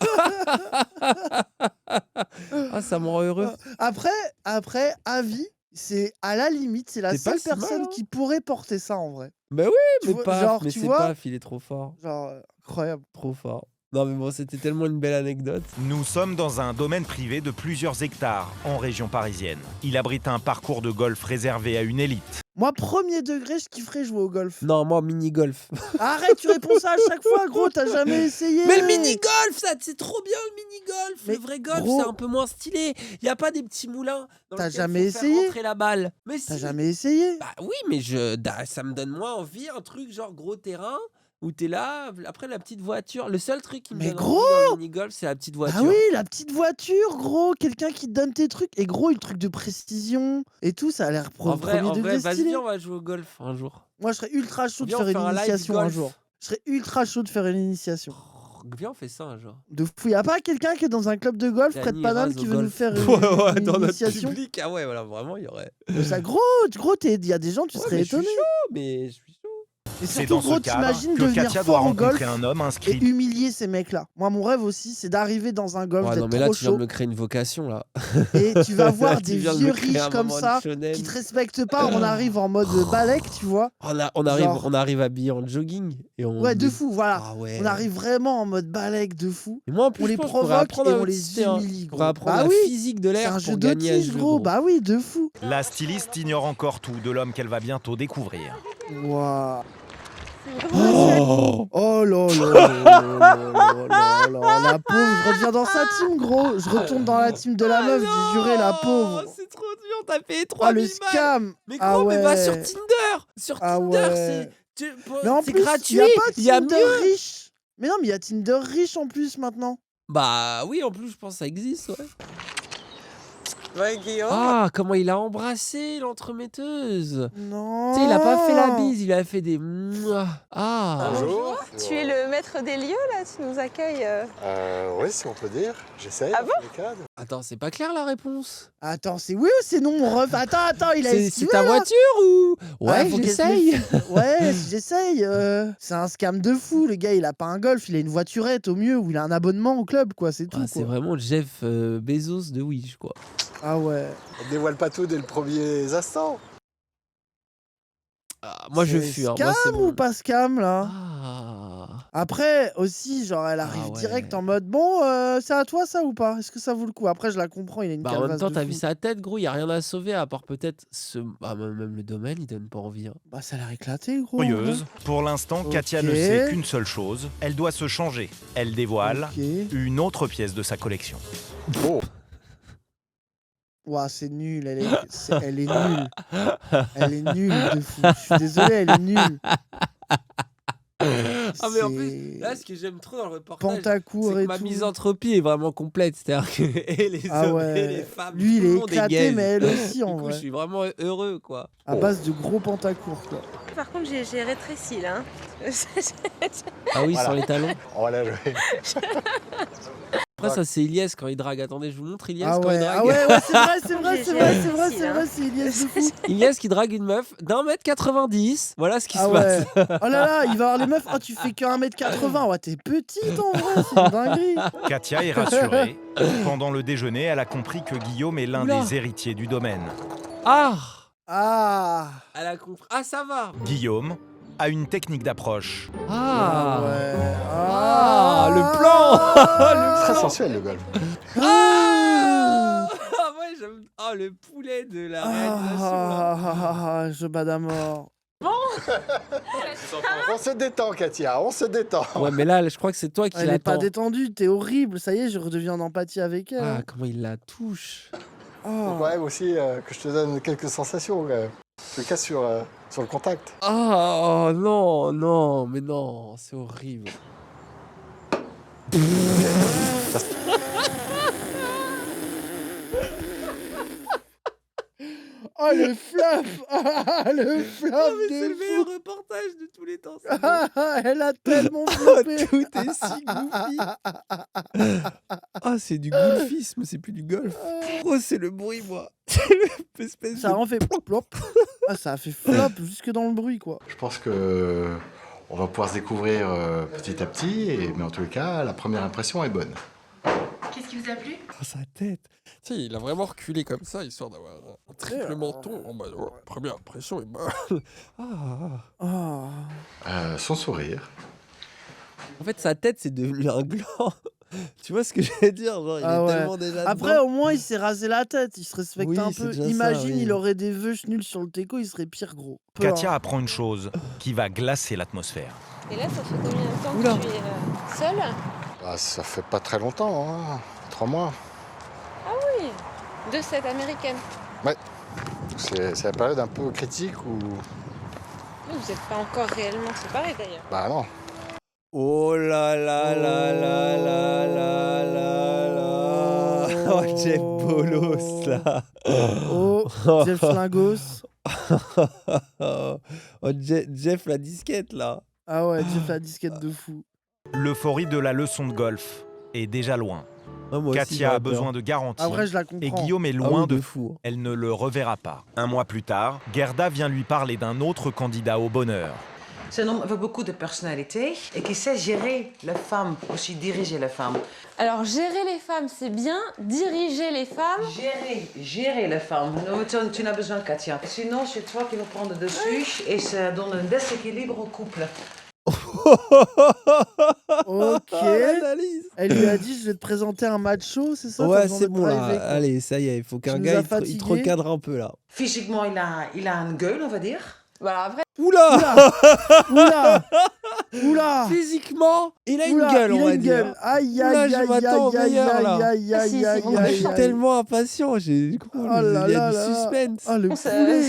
Speaker 1: Ah, ça me rend heureux.
Speaker 2: Après, avis, c'est à la limite, c'est la
Speaker 1: C'est pas
Speaker 2: seule
Speaker 1: si mal,
Speaker 2: personne
Speaker 1: hein.
Speaker 2: qui pourrait porter ça en vrai.
Speaker 1: Bah oui,
Speaker 2: Tu
Speaker 1: mais
Speaker 2: vois,
Speaker 1: Paf,
Speaker 2: genre,
Speaker 1: mais
Speaker 2: tu
Speaker 1: c'est
Speaker 2: vois,
Speaker 1: Paf, il est trop fort.
Speaker 2: genre, incroyable.
Speaker 1: Trop fort. Non, mais bon, c'était tellement une belle anecdote.
Speaker 5: Nous sommes dans un domaine privé de plusieurs hectares en région parisienne. Il abrite un parcours de golf réservé à une élite.
Speaker 2: Moi, premier degré, je kifferais jouer au golf.
Speaker 1: Non, moi, mini-golf.
Speaker 2: Arrête, tu réponds ça à chaque fois, gros, t'as jamais essayé.
Speaker 1: Mais le mini-golf, ça, c'est trop bien le mini-golf.
Speaker 2: Mais
Speaker 1: Le vrai golf,
Speaker 2: gros-
Speaker 1: c'est un peu moins stylé. Il y a pas des petits moulins dans
Speaker 2: T'as
Speaker 1: lesquels
Speaker 2: jamais
Speaker 1: faut faire
Speaker 2: essayé
Speaker 1: rentrer la balle. Mais
Speaker 2: T'as
Speaker 1: si.
Speaker 2: jamais essayé?
Speaker 1: Bah oui, mais ça me donne moins envie, un truc genre gros terrain où t'es là, après la petite voiture. Le seul truc qui me
Speaker 2: Mais
Speaker 1: donne
Speaker 2: gros
Speaker 1: envie dans le mini-golf, c'est la petite voiture.
Speaker 2: Ah oui, la petite voiture, gros, quelqu'un qui te donne tes trucs. Et gros, le truc de précision et tout, ça a l'air
Speaker 1: En vrai,
Speaker 2: premier degré
Speaker 1: vas-y,
Speaker 2: stylé.
Speaker 1: on va jouer au golf un jour.
Speaker 2: Moi, je serais ultra chaud de
Speaker 1: Viens,
Speaker 2: faire
Speaker 1: on
Speaker 2: une
Speaker 1: fait un live
Speaker 2: initiation un
Speaker 1: golf.
Speaker 2: jour. Je serais ultra chaud de faire une initiation.
Speaker 1: Viens, on fait ça un jour.
Speaker 2: De fou. Y'a pas quelqu'un qui est dans un club de golf près de
Speaker 1: Dany
Speaker 2: Paname
Speaker 1: rase
Speaker 2: qui
Speaker 1: au
Speaker 2: veut nous
Speaker 1: golf.
Speaker 2: faire une,
Speaker 1: Ouais,
Speaker 2: une
Speaker 1: dans notre
Speaker 2: initiation?
Speaker 1: public. Ah ouais, voilà, vraiment, il y aurait.
Speaker 2: Ça, gros, il y a des gens, tu
Speaker 1: Ouais,
Speaker 2: serais
Speaker 1: mais je suis
Speaker 2: étonné.
Speaker 1: chaud, mais je suis chaud.
Speaker 2: Et
Speaker 5: C'est
Speaker 2: surtout,
Speaker 5: dans
Speaker 2: gros,
Speaker 5: ce cadre
Speaker 2: t'imagines
Speaker 5: que
Speaker 2: devenir
Speaker 5: Katia doit
Speaker 2: fort au golf
Speaker 5: rencontrer un homme
Speaker 2: et
Speaker 5: inscrit.
Speaker 2: humilier ces mecs-là. Moi, mon rêve aussi, c'est d'arriver dans un golf,
Speaker 1: Ouais, non,
Speaker 2: d'être
Speaker 1: mais là,
Speaker 2: trop
Speaker 1: tu viens de
Speaker 2: chaud.
Speaker 1: me créer une vocation, là.
Speaker 2: Et tu vas voir
Speaker 1: Tu
Speaker 2: des
Speaker 1: viens de
Speaker 2: vieux
Speaker 1: me créer un
Speaker 2: riches comme
Speaker 1: moment de
Speaker 2: ça
Speaker 1: shonen.
Speaker 2: qui te respectent pas. On arrive en mode balèque, tu vois. Genre-
Speaker 1: On arrive habillé en jogging. Et on
Speaker 2: Ouais, de fou, voilà.
Speaker 1: Ah ouais.
Speaker 2: On arrive vraiment en mode balèque de fou.
Speaker 1: Et moi, en plus,
Speaker 2: On
Speaker 1: je
Speaker 2: les
Speaker 1: pense qu'on pourrait
Speaker 2: provoque
Speaker 1: apprendre
Speaker 2: et
Speaker 1: à
Speaker 2: on les
Speaker 1: autister, hein.
Speaker 2: humilie,
Speaker 1: On
Speaker 2: gros.
Speaker 1: pourrait apprendre
Speaker 2: Bah
Speaker 1: la
Speaker 2: oui,
Speaker 1: physique de
Speaker 2: c'est
Speaker 1: l'air
Speaker 2: un jeu
Speaker 1: pour gagner à ce
Speaker 2: d'autisme,
Speaker 1: jeu,
Speaker 2: gros. Bah oui, de fou.
Speaker 5: La styliste ignore encore tout de l'homme qu'elle va bientôt découvrir.
Speaker 2: Waouh. Oh là là là là là là là, la pauvre, je reviens dans sa team, gros. Je retourne dans la team de la meuf, j'ai juré, la pauvre.
Speaker 1: C'est trop dur, t'as payé
Speaker 2: Ah, le
Speaker 1: 3000 balles.
Speaker 2: scam.
Speaker 1: Mais
Speaker 2: Ah
Speaker 1: gros, mais va
Speaker 2: ouais.
Speaker 1: sur Tinder. Sur
Speaker 2: Ah
Speaker 1: Tinder,
Speaker 2: ouais. Mais en
Speaker 1: c'est
Speaker 2: plus,
Speaker 1: gratuit.
Speaker 2: il y a pas
Speaker 1: Il y a
Speaker 2: Tinder
Speaker 1: mieux.
Speaker 2: riche. Mais non, mais il y a Tinder riche en plus maintenant.
Speaker 1: Bah oui, en plus, je pense que ça existe, ouais.
Speaker 11: Ouais, Guillaume.
Speaker 1: Ah, comment il a embrassé l'entremetteuse.
Speaker 2: Non.
Speaker 1: Tu sais, il a pas fait la bise, il a fait des mouah. Ah.
Speaker 11: Bonjour. Tu es le maître des lieux, là? Tu nous accueilles
Speaker 12: Oui, si on peut dire. J'essaye.
Speaker 11: Ah bon?
Speaker 1: Attends, c'est pas clair la réponse.
Speaker 2: Attends, c'est oui ou c'est non, mon ref? Attends, il a
Speaker 1: C'est
Speaker 2: esquivé,
Speaker 1: ta
Speaker 2: là.
Speaker 1: voiture ou? Ouais,
Speaker 2: faut qu'elle se
Speaker 1: j'essaye.
Speaker 2: méfie. Ouais, j'essaye. C'est un scam de fou. Le gars, il a pas un golf, il a une voiturette au mieux, ou il a un abonnement au club, quoi. C'est tout.
Speaker 1: Ah, c'est
Speaker 2: quoi.
Speaker 1: vraiment Jeff Bezos de Wish, quoi.
Speaker 2: Ah ouais.
Speaker 12: On dévoile pas tout dès le premier instant.
Speaker 1: Ah, moi, je
Speaker 2: C'est
Speaker 1: fuis. Hein.
Speaker 2: Scam
Speaker 1: Moi, c'est
Speaker 2: ou
Speaker 1: bon.
Speaker 2: pas scam, là?
Speaker 1: Ah.
Speaker 2: Après, aussi, genre, elle arrive
Speaker 1: Ah ouais.
Speaker 2: direct en mode bon, c'est à toi ça ou pas? Est-ce que ça vaut le coup? Après, je la comprends, il a une
Speaker 1: Bah, en même
Speaker 2: calvasse
Speaker 1: temps,
Speaker 2: de
Speaker 1: t'as
Speaker 2: fou.
Speaker 1: vu sa tête, gros, y a rien à sauver à part peut-être ce. Ah, même le domaine, il donne pas envie. Hein.
Speaker 2: Bah, ça a l'air éclaté, gros. en vrai.
Speaker 5: Curieuse, pour l'instant, Katia ne
Speaker 2: Ok.
Speaker 5: sait qu'une seule chose, elle doit se changer. Elle dévoile
Speaker 2: Ok.
Speaker 5: une autre pièce de sa collection.
Speaker 12: Oh,
Speaker 2: Ouah, c'est nul, elle est nulle. Elle est nulle de fou. Je suis désolé, elle est nulle.
Speaker 1: Ah, mais en plus,
Speaker 2: C'est
Speaker 1: là, ce que j'aime trop dans le reportage, c'est
Speaker 2: Pantacourt
Speaker 1: que
Speaker 2: et
Speaker 1: ma
Speaker 2: tout.
Speaker 1: misanthropie est vraiment complète. C'est-à-dire que et les
Speaker 2: Ah
Speaker 1: hommes
Speaker 2: ouais.
Speaker 1: et les femmes,
Speaker 2: Lui, il
Speaker 1: tout le
Speaker 2: est
Speaker 1: monde
Speaker 2: éclaté,
Speaker 1: gaze.
Speaker 2: mais elle aussi, en
Speaker 1: Du coup,
Speaker 2: vrai.
Speaker 1: je suis vraiment heureux, quoi.
Speaker 2: À base de gros pantacourt, quoi.
Speaker 11: Par contre, j'ai rétréci, là.
Speaker 1: Ah oui,
Speaker 12: Voilà.
Speaker 1: sans les talons.
Speaker 12: on va la jouer.
Speaker 1: Après, ça, c'est Ilyes quand il drague. Attendez, je vous montre Ilyes quand il
Speaker 2: Ouais,
Speaker 1: drague.
Speaker 2: ouais, c'est vrai, c'est vrai,
Speaker 11: J'ai
Speaker 2: c'est vrai, c'est
Speaker 11: réussi,
Speaker 2: vrai, c'est
Speaker 11: là.
Speaker 2: vrai, c'est Ilias de fou.
Speaker 1: Ilyes qui drague une meuf d'1m90. Voilà ce qui
Speaker 2: Ah
Speaker 1: se
Speaker 2: ouais.
Speaker 1: passe.
Speaker 2: Oh là là, il va avoir les meufs. Oh, tu fais que 1m80. Ouais, t'es petite en vrai, c'est une dinguerie.
Speaker 5: Katia est rassurée. Pendant le déjeuner, elle a compris que Guillaume est l'un
Speaker 1: Oula.
Speaker 5: des héritiers du domaine.
Speaker 1: Ah,
Speaker 2: Ah.
Speaker 1: elle a compris. Ah, ça va.
Speaker 5: Guillaume a une technique d'approche.
Speaker 1: Ah,
Speaker 2: ouais.
Speaker 1: Ah, le plan.
Speaker 12: Très sensuel le golf.
Speaker 1: Ah, ouais, j'aime. Ah, le poulet de la réalisation. là.
Speaker 2: Je bats à mort.
Speaker 12: On se détend, Katia, on se détend.
Speaker 1: Ouais, mais là, je crois que c'est toi qui
Speaker 2: Elle est pas
Speaker 1: l'attends.
Speaker 2: détendue, t'es horrible. Ça y est, je redeviens en empathie avec elle.
Speaker 1: Ah, comment il la touche.
Speaker 2: Oh.
Speaker 12: Faut quand même aussi que je te donne quelques sensations. En tout cas sur le contact.
Speaker 1: Ah, oh, non, non, mais non, c'est horrible.
Speaker 2: Oh le flop. Ah, le flop
Speaker 1: Ah, mais c'est
Speaker 2: de
Speaker 1: le
Speaker 2: fou.
Speaker 1: meilleur reportage de tous les temps. c'est bon.
Speaker 2: Elle a tellement floppé.
Speaker 1: Tout est si goofy. Ah, c'est du golfisme, c'est plus du golf. Oh, c'est le bruit, moi. C'est l'espèce
Speaker 2: Ça
Speaker 1: de...
Speaker 2: en fait plop plop. Ah, ça a fait flop jusque dans le bruit, quoi.
Speaker 12: Je pense que on va pouvoir se découvrir petit à petit, mais en tous les cas, la première impression est bonne.
Speaker 11: Qu'est-ce qui vous a plu?
Speaker 1: Oh, sa tête. Tu sais, il a vraiment reculé comme ça, histoire d'avoir un triple menton. En mode, oh, première impression est bonne. Ah.
Speaker 2: Ah.
Speaker 12: Son sourire.
Speaker 1: En fait, sa tête, c'est devenu un gland. Tu vois ce que je veux dire? Genre, il
Speaker 2: Ah
Speaker 1: est
Speaker 2: ouais.
Speaker 1: tellement déjà
Speaker 2: Après,
Speaker 1: dedans.
Speaker 2: au moins, il s'est rasé la tête. Il se respecte
Speaker 1: Oui,
Speaker 2: un
Speaker 1: c'est
Speaker 2: peu.
Speaker 1: déjà ça,
Speaker 2: Imagine,
Speaker 1: oui.
Speaker 2: il aurait des vœux nuls sur le teco, il serait pire gros. Peu,
Speaker 5: Katia
Speaker 2: hein.
Speaker 5: apprend une chose qui va glacer l'atmosphère.
Speaker 11: Et là, ça fait combien de temps
Speaker 1: Oula.
Speaker 11: que tu es seule?
Speaker 12: Ah, ça fait pas très longtemps, hein. 3 mois.
Speaker 11: Ah oui, de cette américaine.
Speaker 12: C'est la période un peu critique où...
Speaker 11: Vous n'êtes pas encore réellement séparés d'ailleurs.
Speaker 12: Bah non.
Speaker 1: Oh là là là là là là là là. Oh, Jeff Bolos, là.
Speaker 2: Oh, Jeff Lingos.
Speaker 1: Oh, Jeff la disquette, là.
Speaker 2: Ah ouais, Jeff la disquette de fou.
Speaker 5: L'euphorie de la leçon de golf est déjà loin.
Speaker 1: Ah, moi aussi,
Speaker 5: Katia
Speaker 1: j'aurais
Speaker 5: a
Speaker 1: peur.
Speaker 5: besoin de garanties.
Speaker 2: Après, je la comprends.
Speaker 5: Et Guillaume est
Speaker 1: Ah
Speaker 5: loin
Speaker 1: oui,
Speaker 5: de
Speaker 1: fou.
Speaker 5: Elle ne le reverra pas. Un mois plus tard, Gerda vient lui parler d'un autre candidat au bonheur.
Speaker 7: C'est un homme avec beaucoup de personnalité et qui sait gérer la femme, aussi diriger la femme.
Speaker 11: Alors, gérer les femmes, c'est bien. Diriger les femmes...
Speaker 7: Gérer la femme. Non, tu n'as besoin, Katia. Sinon, c'est toi qui vas prendre le dessus et ça donne un déséquilibre au couple.
Speaker 2: Ok.
Speaker 1: L'analyse.
Speaker 2: Elle lui a dit, je vais te présenter un macho, c'est ça? T'as
Speaker 1: Ouais,
Speaker 2: besoin
Speaker 1: c'est
Speaker 2: de
Speaker 1: bon, là.
Speaker 2: driver, quoi.
Speaker 1: Allez, ça y est, il faut qu'un
Speaker 2: nous
Speaker 1: gars,
Speaker 2: as
Speaker 1: il te
Speaker 2: fatigués.
Speaker 1: recadre un peu, là.
Speaker 7: Physiquement, il a une gueule, on va dire.
Speaker 11: Voilà, après...
Speaker 1: Oula.
Speaker 2: Oula. Oula.
Speaker 1: Physiquement, il a une
Speaker 2: Oula,
Speaker 1: gueule,
Speaker 2: il
Speaker 1: on
Speaker 2: a
Speaker 1: va
Speaker 2: une
Speaker 1: dire.
Speaker 2: gueule. Aïe,
Speaker 1: Oula,
Speaker 2: aïe,
Speaker 1: je
Speaker 2: aïe,
Speaker 1: m'attends au
Speaker 2: aïe, aïe,
Speaker 1: meilleur, là.
Speaker 2: aïe,
Speaker 11: Ah, si,
Speaker 2: aïe,
Speaker 11: si,
Speaker 2: aïe,
Speaker 11: on
Speaker 1: Je
Speaker 11: a
Speaker 2: aïe,
Speaker 1: suis
Speaker 2: aïe.
Speaker 1: tellement impatient, j'ai
Speaker 2: Oh là
Speaker 1: il y a
Speaker 2: là
Speaker 1: du
Speaker 2: là.
Speaker 1: suspense.
Speaker 2: Oh, le
Speaker 11: Ça-
Speaker 2: poulet.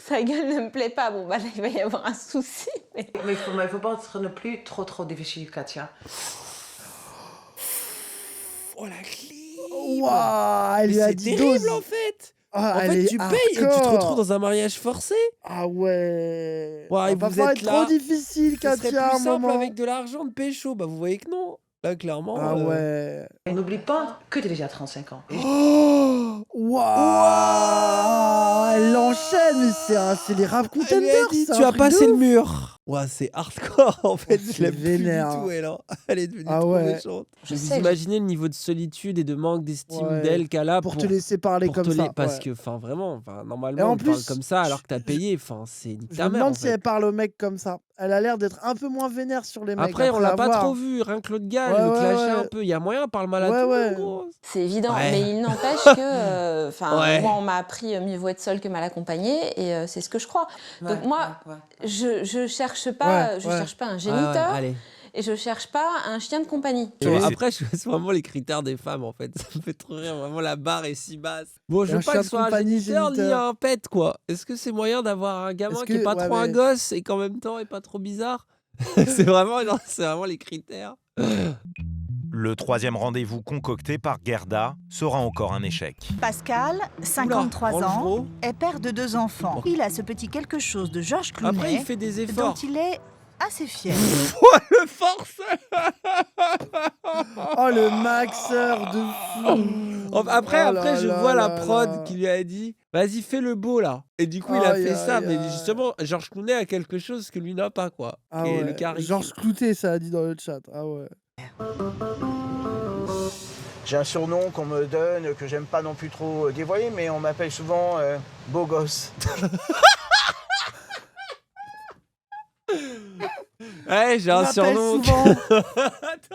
Speaker 11: sa gueule ne me plaît pas. Bon, bah là, il va y avoir un souci. Mais...
Speaker 7: Mais il faut pas être non plus trop difficile, Katia.
Speaker 1: Oh la clé.
Speaker 2: Waouh, elle lui a
Speaker 1: c'est
Speaker 2: dit
Speaker 1: terrible
Speaker 2: dose.
Speaker 1: en fait.
Speaker 2: Ah,
Speaker 1: En
Speaker 2: elle
Speaker 1: fait,
Speaker 2: est
Speaker 1: tu payes et tu te retrouves
Speaker 2: hardcore.
Speaker 1: dans un mariage forcé.
Speaker 2: Ah ouais.
Speaker 1: Ouais, et
Speaker 2: Ça va
Speaker 1: vous
Speaker 2: pas
Speaker 1: êtes
Speaker 2: être
Speaker 1: là.
Speaker 2: trop difficile,
Speaker 1: Ce serait
Speaker 2: Katia, à
Speaker 1: plus
Speaker 2: un
Speaker 1: simple
Speaker 2: moment.
Speaker 1: avec de l'argent de pécho. Bah, vous voyez que non. Là, clairement.
Speaker 2: Ah ouais.
Speaker 7: Et n'oublie pas que tu as déjà 35 ans.
Speaker 2: Oh Waouh, elle enchaîne, mais c'est les rap
Speaker 1: Elle lui a
Speaker 2: contenders,
Speaker 1: dit,
Speaker 2: c'est
Speaker 1: tu
Speaker 2: un
Speaker 1: as
Speaker 2: truc
Speaker 1: passé
Speaker 2: de
Speaker 1: le
Speaker 2: ouf.
Speaker 1: mur. Ouais, c'est hardcore en fait. Je
Speaker 2: c'est
Speaker 1: l'aime plus du
Speaker 2: vénère.
Speaker 1: tout, elle. Hein. Elle est devenue
Speaker 2: Ah
Speaker 1: trop
Speaker 2: ouais.
Speaker 1: méchante.
Speaker 9: Je
Speaker 1: Vous
Speaker 9: sais,
Speaker 1: imaginez le niveau de solitude et de manque d'estime
Speaker 2: Ouais.
Speaker 1: d'elle qu'elle a
Speaker 2: Pour te laisser parler
Speaker 1: pour
Speaker 2: comme
Speaker 1: te
Speaker 2: ça.
Speaker 1: parce
Speaker 2: ouais.
Speaker 1: que, enfin, vraiment,
Speaker 2: Et
Speaker 1: normalement,
Speaker 2: en
Speaker 1: on te parle
Speaker 2: plus,
Speaker 1: comme ça alors que t'as payé. Enfin, c'est nique
Speaker 2: je
Speaker 1: ta
Speaker 2: me
Speaker 1: mère en
Speaker 2: demande si
Speaker 1: fait.
Speaker 2: elle parle au mec comme ça. Elle a l'air d'être un peu moins vénère sur les mecs.
Speaker 1: Après, on l'a pas
Speaker 2: avoir.
Speaker 1: trop vu. Rien que l'autre gars,
Speaker 2: Ouais,
Speaker 1: elle le
Speaker 2: ouais,
Speaker 1: clashait un
Speaker 2: ouais.
Speaker 1: peu. Il y a moyen, parle mal à
Speaker 2: Ouais,
Speaker 1: tout le
Speaker 2: ouais.
Speaker 1: monde, gros.
Speaker 9: C'est évident,
Speaker 1: Ouais.
Speaker 9: mais il n'empêche que,
Speaker 1: Ouais.
Speaker 9: moi, on m'a appris mieux vaut être seul que mal accompagné, et c'est ce que je crois. Donc moi, je cherche pas,
Speaker 2: Ouais,
Speaker 9: je
Speaker 2: ouais.
Speaker 9: cherche pas un
Speaker 1: Ouais,
Speaker 9: géniteur,
Speaker 1: allez.
Speaker 9: et je cherche pas un chien de compagnie.
Speaker 1: Tu vois,
Speaker 2: Et-
Speaker 1: après, c'est vraiment les critères des femmes en fait. Ça me fait trop rire. Vraiment, la barre est si basse. Bon, je
Speaker 2: Un
Speaker 1: veux pas
Speaker 2: chien
Speaker 1: que
Speaker 2: de
Speaker 1: ce soit un
Speaker 2: compagnie,
Speaker 1: géniteur ni
Speaker 2: géniteur.
Speaker 1: un pet quoi. Est-ce que c'est moyen d'avoir un gamin
Speaker 2: Est-ce
Speaker 1: qui est
Speaker 2: que-
Speaker 1: pas
Speaker 2: ouais,
Speaker 1: trop un
Speaker 2: mais-
Speaker 1: gosse et qu'en même temps est pas trop bizarre? C'est vraiment, genre, c'est vraiment les critères.
Speaker 5: Le troisième rendez-vous concocté par Gerda sera encore un échec.
Speaker 3: Pascal, 53
Speaker 1: Oula,
Speaker 3: ans,
Speaker 1: Rolls-Royce.
Speaker 3: est père de 2 enfants. Il a ce petit quelque chose de Georges Clooney
Speaker 1: Après, il fait des
Speaker 3: dont
Speaker 1: efforts.
Speaker 3: il est assez fier.
Speaker 1: Oh, le force.
Speaker 2: Oh, le maxeur de fou.
Speaker 1: Après,
Speaker 2: Oh là
Speaker 1: je
Speaker 2: là
Speaker 1: vois la
Speaker 2: là
Speaker 1: prod
Speaker 2: là.
Speaker 1: qui lui a dit vas-y, fais le beau là. Et du coup, il a
Speaker 2: Aïe,
Speaker 1: fait ça.
Speaker 2: aïe,
Speaker 1: Mais
Speaker 2: aïe.
Speaker 1: justement, Georges Clooney a quelque chose que lui n'a pas quoi.
Speaker 2: Ah
Speaker 1: qui est le
Speaker 2: ouais.
Speaker 1: charisme.
Speaker 2: Georges Cloutet, ça a dit dans le chat. Ah ouais.
Speaker 13: J'ai un surnom qu'on me donne, que j'aime pas non plus trop dévoiler, mais on m'appelle souvent beau gosse.
Speaker 1: Ouais, j'ai
Speaker 2: On
Speaker 1: un
Speaker 2: m'appelle
Speaker 1: surnom.
Speaker 2: souvent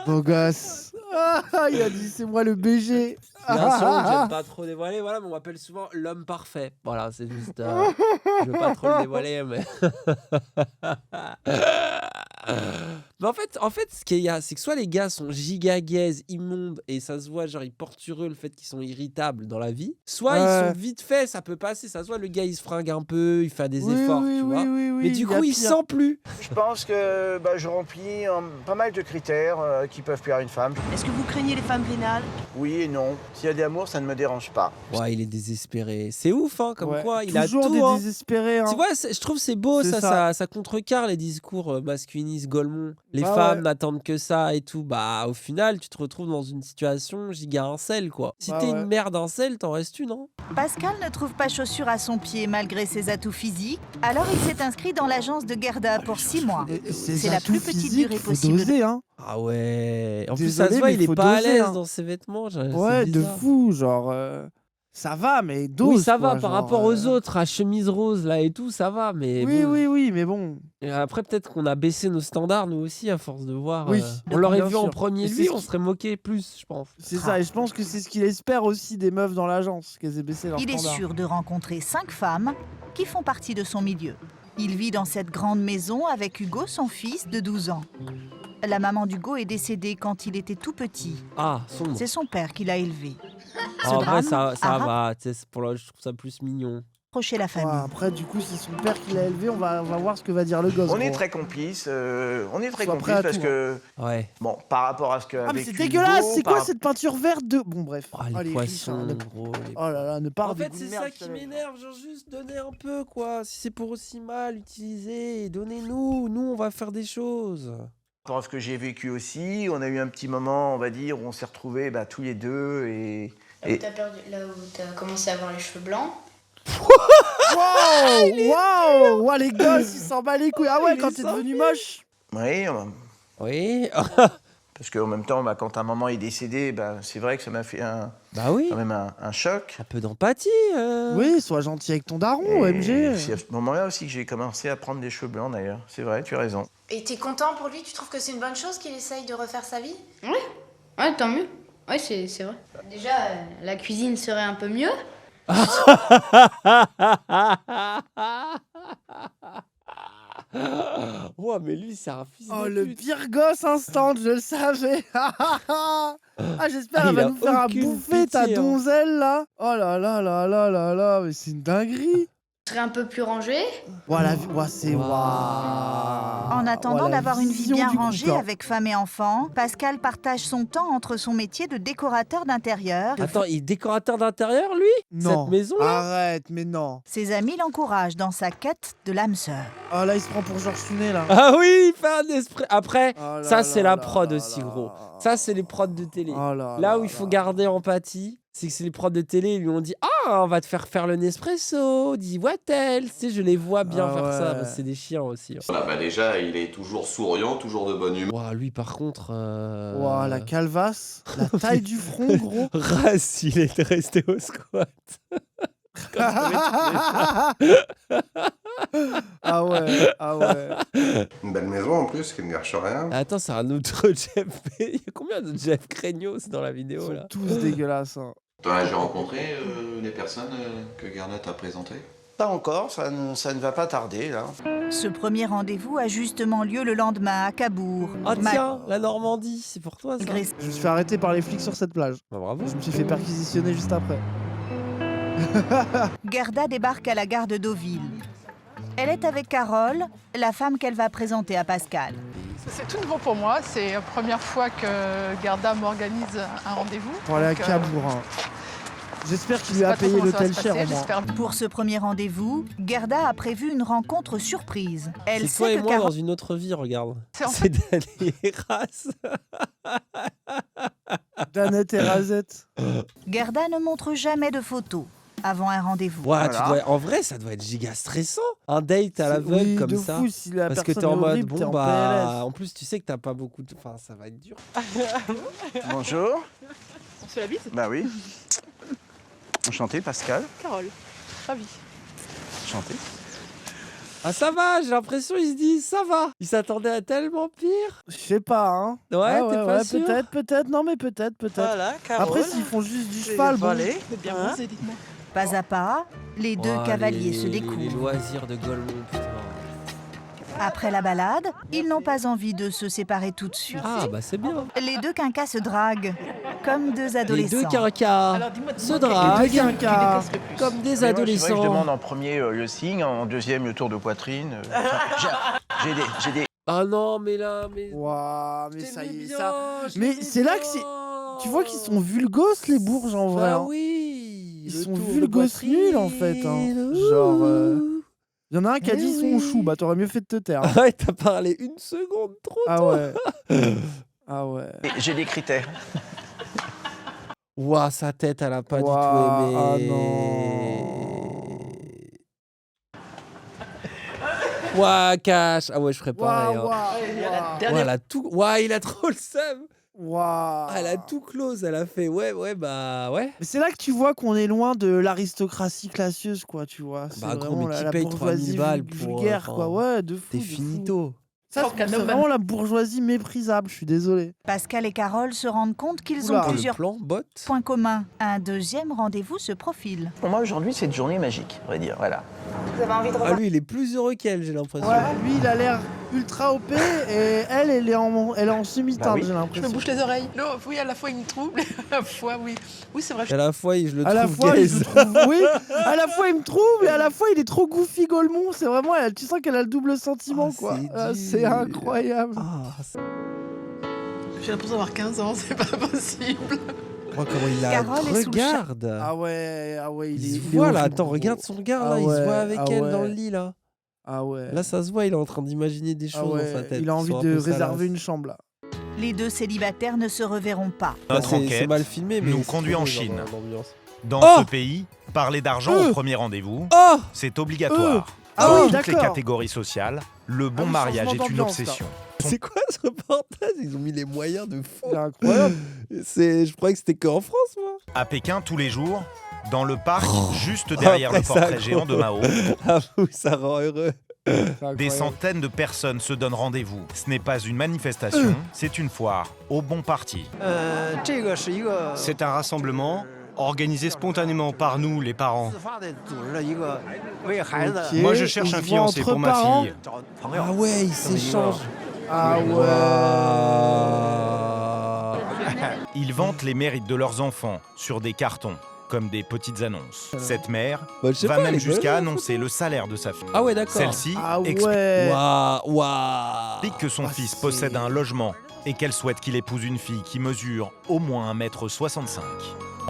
Speaker 2: beau gosse. Ah, il a dit c'est moi le BG.
Speaker 1: Il y a un surnom que j'aime pas trop dévoiler, voilà, mais on m'appelle souvent l'homme parfait. Voilà, c'est juste. Je veux pas trop le dévoiler, mais. Mais en fait, ce qu'il y a, c'est que soit les gars sont giga gays, immondes, et ça se voit, genre ils portent sur eux le fait qu'ils sont irritables dans la vie, soit ils
Speaker 2: Ouais.
Speaker 1: sont vite faits, ça peut passer, ça se voit, le gars il se fringue un peu, il fait des
Speaker 2: Oui,
Speaker 1: efforts,
Speaker 2: oui,
Speaker 1: tu
Speaker 2: oui,
Speaker 1: vois.
Speaker 2: oui, oui,
Speaker 1: Mais du
Speaker 2: il y a
Speaker 1: coup, il
Speaker 2: pire.
Speaker 1: sent plus.
Speaker 13: Je pense que je remplis pas mal de critères qui peuvent plaire à une femme.
Speaker 3: Est-ce que vous craignez les femmes vénales?
Speaker 13: Oui et non. S'il y a de l'amour, ça ne me dérange pas.
Speaker 1: Ouais, il est désespéré. C'est ouf, hein, comme
Speaker 2: Ouais,
Speaker 1: quoi, il a
Speaker 2: toujours
Speaker 1: tout.
Speaker 2: des
Speaker 1: Hein.
Speaker 2: désespérés. Hein.
Speaker 1: Tu vois, je trouve c'est beau,
Speaker 2: C'est
Speaker 1: ça,
Speaker 2: ça.
Speaker 1: ça contrecarre les discours masculinistes Golemont. Les
Speaker 2: Bah
Speaker 1: femmes
Speaker 2: ouais.
Speaker 1: n'attendent que ça et tout. Bah, au final, tu te retrouves dans une situation giga incel, quoi. Si
Speaker 2: Bah
Speaker 1: t'es
Speaker 2: ouais.
Speaker 1: une merde incel, t'en restes une, hein.
Speaker 3: Pascal ne trouve pas chaussure à son pied malgré ses atouts physiques, alors il s'est inscrit dans l'agence de Gerda pour 6 mois.
Speaker 2: Et ces
Speaker 3: C'est la
Speaker 2: atouts
Speaker 3: plus petite
Speaker 2: physiques,
Speaker 3: durée
Speaker 2: faut
Speaker 3: possible.
Speaker 2: doser, hein.
Speaker 1: Ah ouais. En plus, ça
Speaker 2: Désolé,
Speaker 1: se voit,
Speaker 2: mais
Speaker 1: il est
Speaker 2: faut
Speaker 1: pas à
Speaker 2: doser,
Speaker 1: l'aise
Speaker 2: hein.
Speaker 1: dans ses vêtements. C'est
Speaker 2: Ouais, de
Speaker 1: bizarre.
Speaker 2: fou, genre. Ça va, mais dose.
Speaker 1: Oui, ça va
Speaker 2: quoi,
Speaker 1: par
Speaker 2: genre,
Speaker 1: rapport aux autres, à chemise rose là et tout, ça va, mais
Speaker 2: Oui,
Speaker 1: bon.
Speaker 2: oui, oui, mais bon.
Speaker 1: Et après, peut-être qu'on a baissé nos standards, nous aussi, à force de voir.
Speaker 2: Oui,
Speaker 1: On l'aurait
Speaker 2: bien
Speaker 1: vu en
Speaker 2: sûr.
Speaker 1: premier,
Speaker 2: Et c'est
Speaker 1: lui,
Speaker 2: ce
Speaker 1: on
Speaker 2: qui-
Speaker 1: serait moqué plus, je pense.
Speaker 2: C'est ça, et je pense que c'est ce qu'il espère aussi des meufs dans l'agence, qu'elles aient baissé leur
Speaker 3: Il est
Speaker 2: standard.
Speaker 3: sûr de rencontrer 5 femmes qui font partie de son milieu. Il vit dans cette grande maison avec Hugo, son fils de 12 ans. La maman d'Hugo est décédée quand il était tout petit.
Speaker 1: Ah, sombre.
Speaker 3: C'est son père qui l'a élevé. Ce
Speaker 1: En vrai,
Speaker 3: drame
Speaker 1: ça
Speaker 3: a
Speaker 1: va. Tu sais, je trouve ça plus mignon.
Speaker 3: rapproché la famille.
Speaker 2: Ouais, après, du coup, c'est son père qui l'a élevé, on va voir ce que va dire le gosse.
Speaker 13: On est
Speaker 2: gros.
Speaker 13: très complices,
Speaker 2: Sois prêt à
Speaker 13: parce
Speaker 2: tout,
Speaker 13: que,
Speaker 1: Ouais.
Speaker 13: bon, par rapport à ce que.
Speaker 2: Ah, mais
Speaker 13: avec
Speaker 2: c'est
Speaker 13: Hugo,
Speaker 2: dégueulasse, c'est quoi
Speaker 13: par-
Speaker 2: cette peinture verte de. Bon, bref.
Speaker 1: Oh, les
Speaker 2: Allez,
Speaker 1: poissons,
Speaker 2: riche, hein,
Speaker 1: gros.
Speaker 2: Oh là là, ne pas
Speaker 1: En fait, c'est ça qui m'énerve. Genre, juste donner un peu, quoi. Si c'est pour aussi mal utiliser, donnez-nous. Nous, on va faire des choses.
Speaker 13: Par rapport à ce que j'ai vécu aussi, on a eu un petit moment, on va dire, où on s'est retrouvés tous les deux et.
Speaker 14: Là où t'as perdu, là où t'as commencé à avoir les cheveux blancs.
Speaker 2: Waouh, waouh, ouah, les gosses, ils s'en battent les couilles. Ah ouais, quand t'es devenu moche.
Speaker 13: Oui,
Speaker 1: Oui.
Speaker 13: parce qu'en même temps, quand un maman est décédé, c'est vrai que ça m'a fait
Speaker 1: Bah oui.
Speaker 13: quand même un choc.
Speaker 1: Un peu d'empathie.
Speaker 2: Oui, sois gentil avec ton daron,
Speaker 13: Et
Speaker 2: OMG.
Speaker 13: c'est à ce moment-là aussi que j'ai commencé à prendre des cheveux blancs d'ailleurs. C'est vrai, tu as raison.
Speaker 14: Et t'es content pour lui? Tu trouves que c'est une bonne chose qu'il essaye de refaire sa vie?
Speaker 15: Ouais, tant mieux. Ouais, c'est vrai. Déjà, la cuisine serait un peu mieux.
Speaker 1: Ouais, mais lui, c'est un fils
Speaker 2: Oh,
Speaker 1: de
Speaker 2: le
Speaker 1: pute.
Speaker 2: pire gosse instant, je le savais. Ah, j'espère
Speaker 1: Ah,
Speaker 2: elle
Speaker 1: il
Speaker 2: va
Speaker 1: a
Speaker 2: nous faire à
Speaker 1: aucune
Speaker 2: bouffer ta
Speaker 1: pitié, hein.
Speaker 2: donzelle là. Oh là là là là là là, mais c'est une dinguerie.
Speaker 15: Je serai un peu plus rangé.
Speaker 2: Voilà, c'est...
Speaker 3: En attendant
Speaker 2: Voilà,
Speaker 3: d'avoir une vie
Speaker 2: vision
Speaker 3: bien
Speaker 2: du
Speaker 3: rangée
Speaker 2: couple.
Speaker 3: avec femme et enfant, Pascal partage son temps entre son métier de décorateur d'intérieur.
Speaker 1: Attends, il est décorateur d'intérieur, lui?
Speaker 2: Non.
Speaker 1: Cette maison-là?
Speaker 2: Arrête, mais non.
Speaker 3: Ses amis l'encouragent dans sa quête de l'âme sœur.
Speaker 2: Ah là, il se prend pour Georges Tounet, là.
Speaker 1: Ah oui, il fait un esprit. Après,
Speaker 2: Oh là
Speaker 1: ça, c'est
Speaker 2: là
Speaker 1: la
Speaker 2: là
Speaker 1: prod
Speaker 2: là
Speaker 1: aussi,
Speaker 2: là.
Speaker 1: gros. Ça, c'est les prods de télé.
Speaker 2: Oh là
Speaker 1: Là
Speaker 2: là
Speaker 1: où il faut garder empathie, c'est que c'est les prods de télé, ils lui ont dit ah, on va te faire le Nespresso, dis Wattel. Tu sais, je les vois bien
Speaker 2: Ah
Speaker 1: faire ça.
Speaker 2: ouais.
Speaker 1: C'est des chiens aussi.
Speaker 8: Voilà, bah déjà, il est toujours souriant, toujours de bonne humeur.
Speaker 1: Ouah, lui, par contre.
Speaker 2: Ouah, la calvasse, la taille du front, gros.
Speaker 1: Race, il est resté au squat.
Speaker 2: Ah ouais, ah ouais.
Speaker 8: Une belle maison en plus, qui ne gâche rien.
Speaker 1: Attends, c'est un autre Jeff. Il y a combien de Jeff Craignos dans la vidéo
Speaker 2: Ils sont
Speaker 1: là?
Speaker 2: tous dégueulasses. Hein.
Speaker 8: Toi, j'ai rencontré les personnes que Garnett a présentées.
Speaker 13: Pas encore, ça ne va pas tarder, là.
Speaker 3: Ce premier rendez-vous a justement lieu le lendemain à Cabourg.
Speaker 1: Ah tiens, la Normandie, c'est pour toi ça.
Speaker 3: Malgré
Speaker 2: Je me suis fait arrêter par les flics sur cette plage.
Speaker 1: Bah, bravo.
Speaker 2: Je me suis fait perquisitionner juste après.
Speaker 3: Gerda débarque à la gare de Deauville. Elle est avec Carole, la femme qu'elle va présenter à Pascal.
Speaker 16: C'est tout nouveau pour moi, c'est la première fois que Gerda m'organise un rendez-vous.
Speaker 2: Pour aller à
Speaker 16: Donc,
Speaker 2: Cabourg. Hein. J'espère qu'il
Speaker 16: je
Speaker 2: lui
Speaker 16: sais
Speaker 2: a
Speaker 16: pas trop
Speaker 2: payé
Speaker 16: comment ça va
Speaker 2: l'hôtel
Speaker 16: se
Speaker 2: cher
Speaker 16: passer,
Speaker 2: au moins.
Speaker 16: j'espère.
Speaker 3: Pour ce premier rendez-vous, Gerda a prévu une rencontre surprise. Elle
Speaker 1: C'est toi
Speaker 3: sait
Speaker 1: et
Speaker 3: que
Speaker 1: moi dans
Speaker 3: Carole...
Speaker 1: une autre vie, regarde.
Speaker 16: C'est en
Speaker 1: C'est Dani et Raz.
Speaker 2: Danette et Razette.
Speaker 3: Gerda ne montre jamais de photos avant un rendez-vous.
Speaker 1: Ouais,
Speaker 13: Voilà.
Speaker 1: en vrai, ça doit être giga stressant. Un date à l'aveugle
Speaker 2: Oui,
Speaker 1: comme
Speaker 2: de
Speaker 1: ça.
Speaker 2: fou, si la
Speaker 1: Parce que
Speaker 2: personne
Speaker 1: t'es en
Speaker 2: est
Speaker 1: mode,
Speaker 2: horrible, t'es
Speaker 1: bon
Speaker 2: en
Speaker 1: bah.
Speaker 2: PLS.
Speaker 1: En plus, tu sais que t'as pas beaucoup de. Enfin, ça va être dur.
Speaker 13: Bonjour.
Speaker 16: On se la bise.
Speaker 13: Bah oui. Enchanté, Pascal.
Speaker 16: Carole, ravie.
Speaker 13: Enchanté.
Speaker 1: Ah, ça va, j'ai l'impression, ils se disent, ça va. Ils s'attendaient à tellement pire.
Speaker 2: Je sais pas, hein.
Speaker 1: Ouais, t'es pas sûr?
Speaker 2: peut-être, non mais peut-être.
Speaker 16: Voilà, Carole.
Speaker 2: Après, s'ils font juste du cheval, bon.
Speaker 16: Vous êtes bien bronzés, dites-moi.
Speaker 3: Pas à pas, les deux
Speaker 1: Oh,
Speaker 3: cavaliers se
Speaker 1: Les
Speaker 3: découvrent.
Speaker 1: loisirs de Golemont, putain.
Speaker 3: Après la balade, ils n'ont pas envie de se séparer tout de suite.
Speaker 1: Ah, bah c'est bien.
Speaker 3: Les deux quinquas se draguent, comme deux
Speaker 1: Les
Speaker 3: adolescents.
Speaker 1: deux quinquas
Speaker 16: Alors dis-moi,
Speaker 1: se
Speaker 2: Les
Speaker 1: draguent
Speaker 2: deux quinquas.
Speaker 1: comme des
Speaker 13: Mais moi, c'est vrai que je
Speaker 1: adolescents.
Speaker 13: demande en premier le signe, en deuxième le tour de poitrine. J'ai des...
Speaker 1: Ah non, mais là, mais.
Speaker 2: Waouh, mais
Speaker 1: Je
Speaker 2: ça
Speaker 1: t'aimais
Speaker 2: y est,
Speaker 1: bien,
Speaker 2: ça.
Speaker 1: je
Speaker 2: Mais
Speaker 1: t'aimais
Speaker 2: c'est là que c'est. Tu vois qu'ils sont vulgos les bourges en vrai.
Speaker 1: Bah
Speaker 2: hein.
Speaker 1: oui.
Speaker 2: Ils
Speaker 1: le
Speaker 2: sont
Speaker 1: tour de
Speaker 2: vulgos
Speaker 1: poitrine.
Speaker 2: nuls en fait. Hein. Genre. Il y en a un qui a dit son chou, bah t'aurais mieux fait de te taire. hein.
Speaker 1: Ah ouais, t'as parlé une seconde trop
Speaker 2: Ah
Speaker 1: tôt.
Speaker 2: ouais. Ah ouais.
Speaker 13: J'ai des critères.
Speaker 1: Ouah, sa tête, elle a pas du tout
Speaker 2: Ouah,
Speaker 1: aimé.
Speaker 2: ah non.
Speaker 1: Ouah, cash. Ah ouais, je ferais pareil.
Speaker 2: Waouh,
Speaker 1: hein.
Speaker 2: waouh,
Speaker 1: Ouah, elle a tout. Ouah, il a trop le seum.
Speaker 2: waouh.
Speaker 1: Elle a tout close. Elle a fait ouais, bah ouais.
Speaker 2: Mais c'est là que tu vois qu'on est loin de l'aristocratie classieuse, quoi, tu vois. C'est
Speaker 1: Bah gros,
Speaker 2: vraiment
Speaker 1: mais qui
Speaker 2: la
Speaker 1: paye
Speaker 2: bourgeoisie
Speaker 1: 3000 balles pour,
Speaker 2: vulgaire,
Speaker 1: enfin,
Speaker 2: quoi. Ouais, de fou.
Speaker 1: T'es
Speaker 2: de fou.
Speaker 1: finito.
Speaker 2: Ça, c'est vraiment la bourgeoisie méprisable, je suis désolé.
Speaker 3: Pascal et Carole se rendent compte qu'ils
Speaker 2: Oula.
Speaker 3: ont
Speaker 2: Le
Speaker 3: plusieurs
Speaker 1: plan, bot.
Speaker 3: points communs. Un deuxième rendez-vous se profile.
Speaker 13: Pour moi, aujourd'hui, c'est une journée magique, on va dire. Voilà.
Speaker 14: Vous avez envie de
Speaker 1: Ah
Speaker 14: revoir
Speaker 1: lui, il est plus heureux qu'elle, j'ai l'impression.
Speaker 2: Ouais, lui, il a l'air ultra OP et elle est en semi-teinte,
Speaker 13: Bah oui.
Speaker 2: j'ai
Speaker 16: Je me
Speaker 2: l'impression.
Speaker 16: bouche les oreilles. Non, oui, à la fois il me trouble, à la fois oui. Oui, c'est vrai.
Speaker 1: À la fois, je le
Speaker 2: À la
Speaker 1: trouve
Speaker 2: fois,
Speaker 1: gaze.
Speaker 2: je le trouve, oui, à la fois il me trouble et à la fois il est trop goofy Golemont. C'est vraiment, tu sens qu'elle a le double sentiment, quoi. C'est incroyable.
Speaker 16: J'ai l'impression d'avoir 15 ans, c'est pas possible.
Speaker 1: Oh, comment il la
Speaker 3: Carole est sous le
Speaker 1: regarde.
Speaker 2: Ah ouais,
Speaker 1: Il
Speaker 2: il
Speaker 1: se
Speaker 2: est
Speaker 1: voit là,
Speaker 2: horrible,
Speaker 1: attends,
Speaker 2: gros.
Speaker 1: regarde son regard
Speaker 2: Ah
Speaker 1: là, il se
Speaker 2: ouais,
Speaker 1: voit avec
Speaker 2: ah
Speaker 1: elle dans
Speaker 2: ouais.
Speaker 1: le lit là.
Speaker 2: Ah ouais.
Speaker 1: Là, ça se voit, il est en train d'imaginer des
Speaker 2: Ah
Speaker 1: choses
Speaker 2: ouais,
Speaker 1: dans sa tête.
Speaker 2: il a envie
Speaker 1: Ils sont un
Speaker 2: de
Speaker 1: peu salaces.
Speaker 2: réserver une chambre là.
Speaker 3: Les deux célibataires ne se reverront pas.
Speaker 5: Notre
Speaker 1: C'est
Speaker 5: enquête
Speaker 1: mal filmé, mais
Speaker 5: nous
Speaker 1: c'est
Speaker 5: conduit
Speaker 1: trop
Speaker 5: en
Speaker 1: bien
Speaker 5: Chine.
Speaker 1: dans l'ambiance.
Speaker 5: Dans
Speaker 1: Oh
Speaker 5: ce pays, parler d'argent au premier rendez-vous, c'est obligatoire.
Speaker 2: Ah
Speaker 5: Dans
Speaker 2: oui,
Speaker 5: toutes les
Speaker 2: d'accord.
Speaker 5: catégories sociales, le bon
Speaker 2: oui,
Speaker 5: mariage
Speaker 2: changement
Speaker 5: est une
Speaker 2: d'ambiance, là.
Speaker 5: obsession.
Speaker 1: C'est quoi ce reportage? Ils ont mis les moyens de fou.
Speaker 2: C'est incroyable.
Speaker 1: Je croyais que c'était qu'en France, moi.
Speaker 5: À Pékin, tous les jours, dans le parc, juste derrière le
Speaker 1: Après, ça,
Speaker 5: portrait géant de Mao,
Speaker 1: Avoue, ça rend heureux.
Speaker 5: des centaines de personnes se donnent rendez-vous. Ce n'est pas une manifestation, c'est une foire au bon parti.
Speaker 17: C'est un rassemblement organisé spontanément par nous, les parents. Moi, je cherche un fiancé pour ma fille.
Speaker 1: Ah ouais, ils s'échangent.
Speaker 2: Ah ouais.
Speaker 5: Ils vantent les mérites de leurs enfants sur des cartons. comme des petites annonces. Cette mère
Speaker 1: Bah, je sais
Speaker 5: va
Speaker 1: pas,
Speaker 5: même
Speaker 1: elle est
Speaker 5: jusqu'à
Speaker 1: bonne, la
Speaker 5: annoncer le salaire de sa fille.
Speaker 1: Ah ouais, d'accord.
Speaker 5: Celle-ci
Speaker 2: Ah
Speaker 5: explique
Speaker 2: ouais.
Speaker 1: Waouh.
Speaker 5: que son
Speaker 2: Ah,
Speaker 5: fils
Speaker 2: c'est-
Speaker 5: possède un logement et qu'elle souhaite qu'il épouse une fille qui mesure au moins 1,65 m.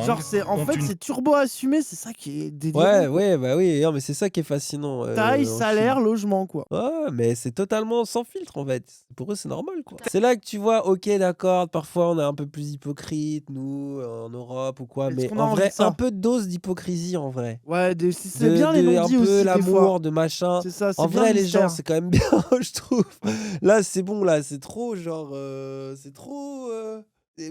Speaker 2: Genre, en fait, c'est turbo assumé, c'est ça qui est délirant.
Speaker 1: Ouais,
Speaker 2: quoi.
Speaker 1: ouais, bah oui, non, mais c'est ça qui est fascinant.
Speaker 2: Taille,
Speaker 1: en
Speaker 2: salaire,
Speaker 1: Chine.
Speaker 2: logement, quoi.
Speaker 1: Ouais, mais c'est totalement sans filtre en fait. Pour eux, c'est normal quoi. C'est là que tu vois, ok, d'accord, parfois on est un peu plus hypocrite, nous, en Europe ou quoi,
Speaker 2: Est-ce
Speaker 1: mais
Speaker 2: qu'on a
Speaker 1: en
Speaker 2: envie
Speaker 1: vrai,
Speaker 2: de ça
Speaker 1: un peu de dose d'hypocrisie en vrai.
Speaker 2: Ouais, c'est bien les
Speaker 1: un
Speaker 2: non-dits
Speaker 1: peu
Speaker 2: aussi, des
Speaker 1: l'amour,
Speaker 2: fois.
Speaker 1: de machin.
Speaker 2: C'est ça, c'est
Speaker 1: En
Speaker 2: bien
Speaker 1: vrai,
Speaker 2: le
Speaker 1: les gens,
Speaker 2: mystère.
Speaker 1: c'est quand même bien, je trouve. Là, c'est bon, là, c'est trop, genre, c'est trop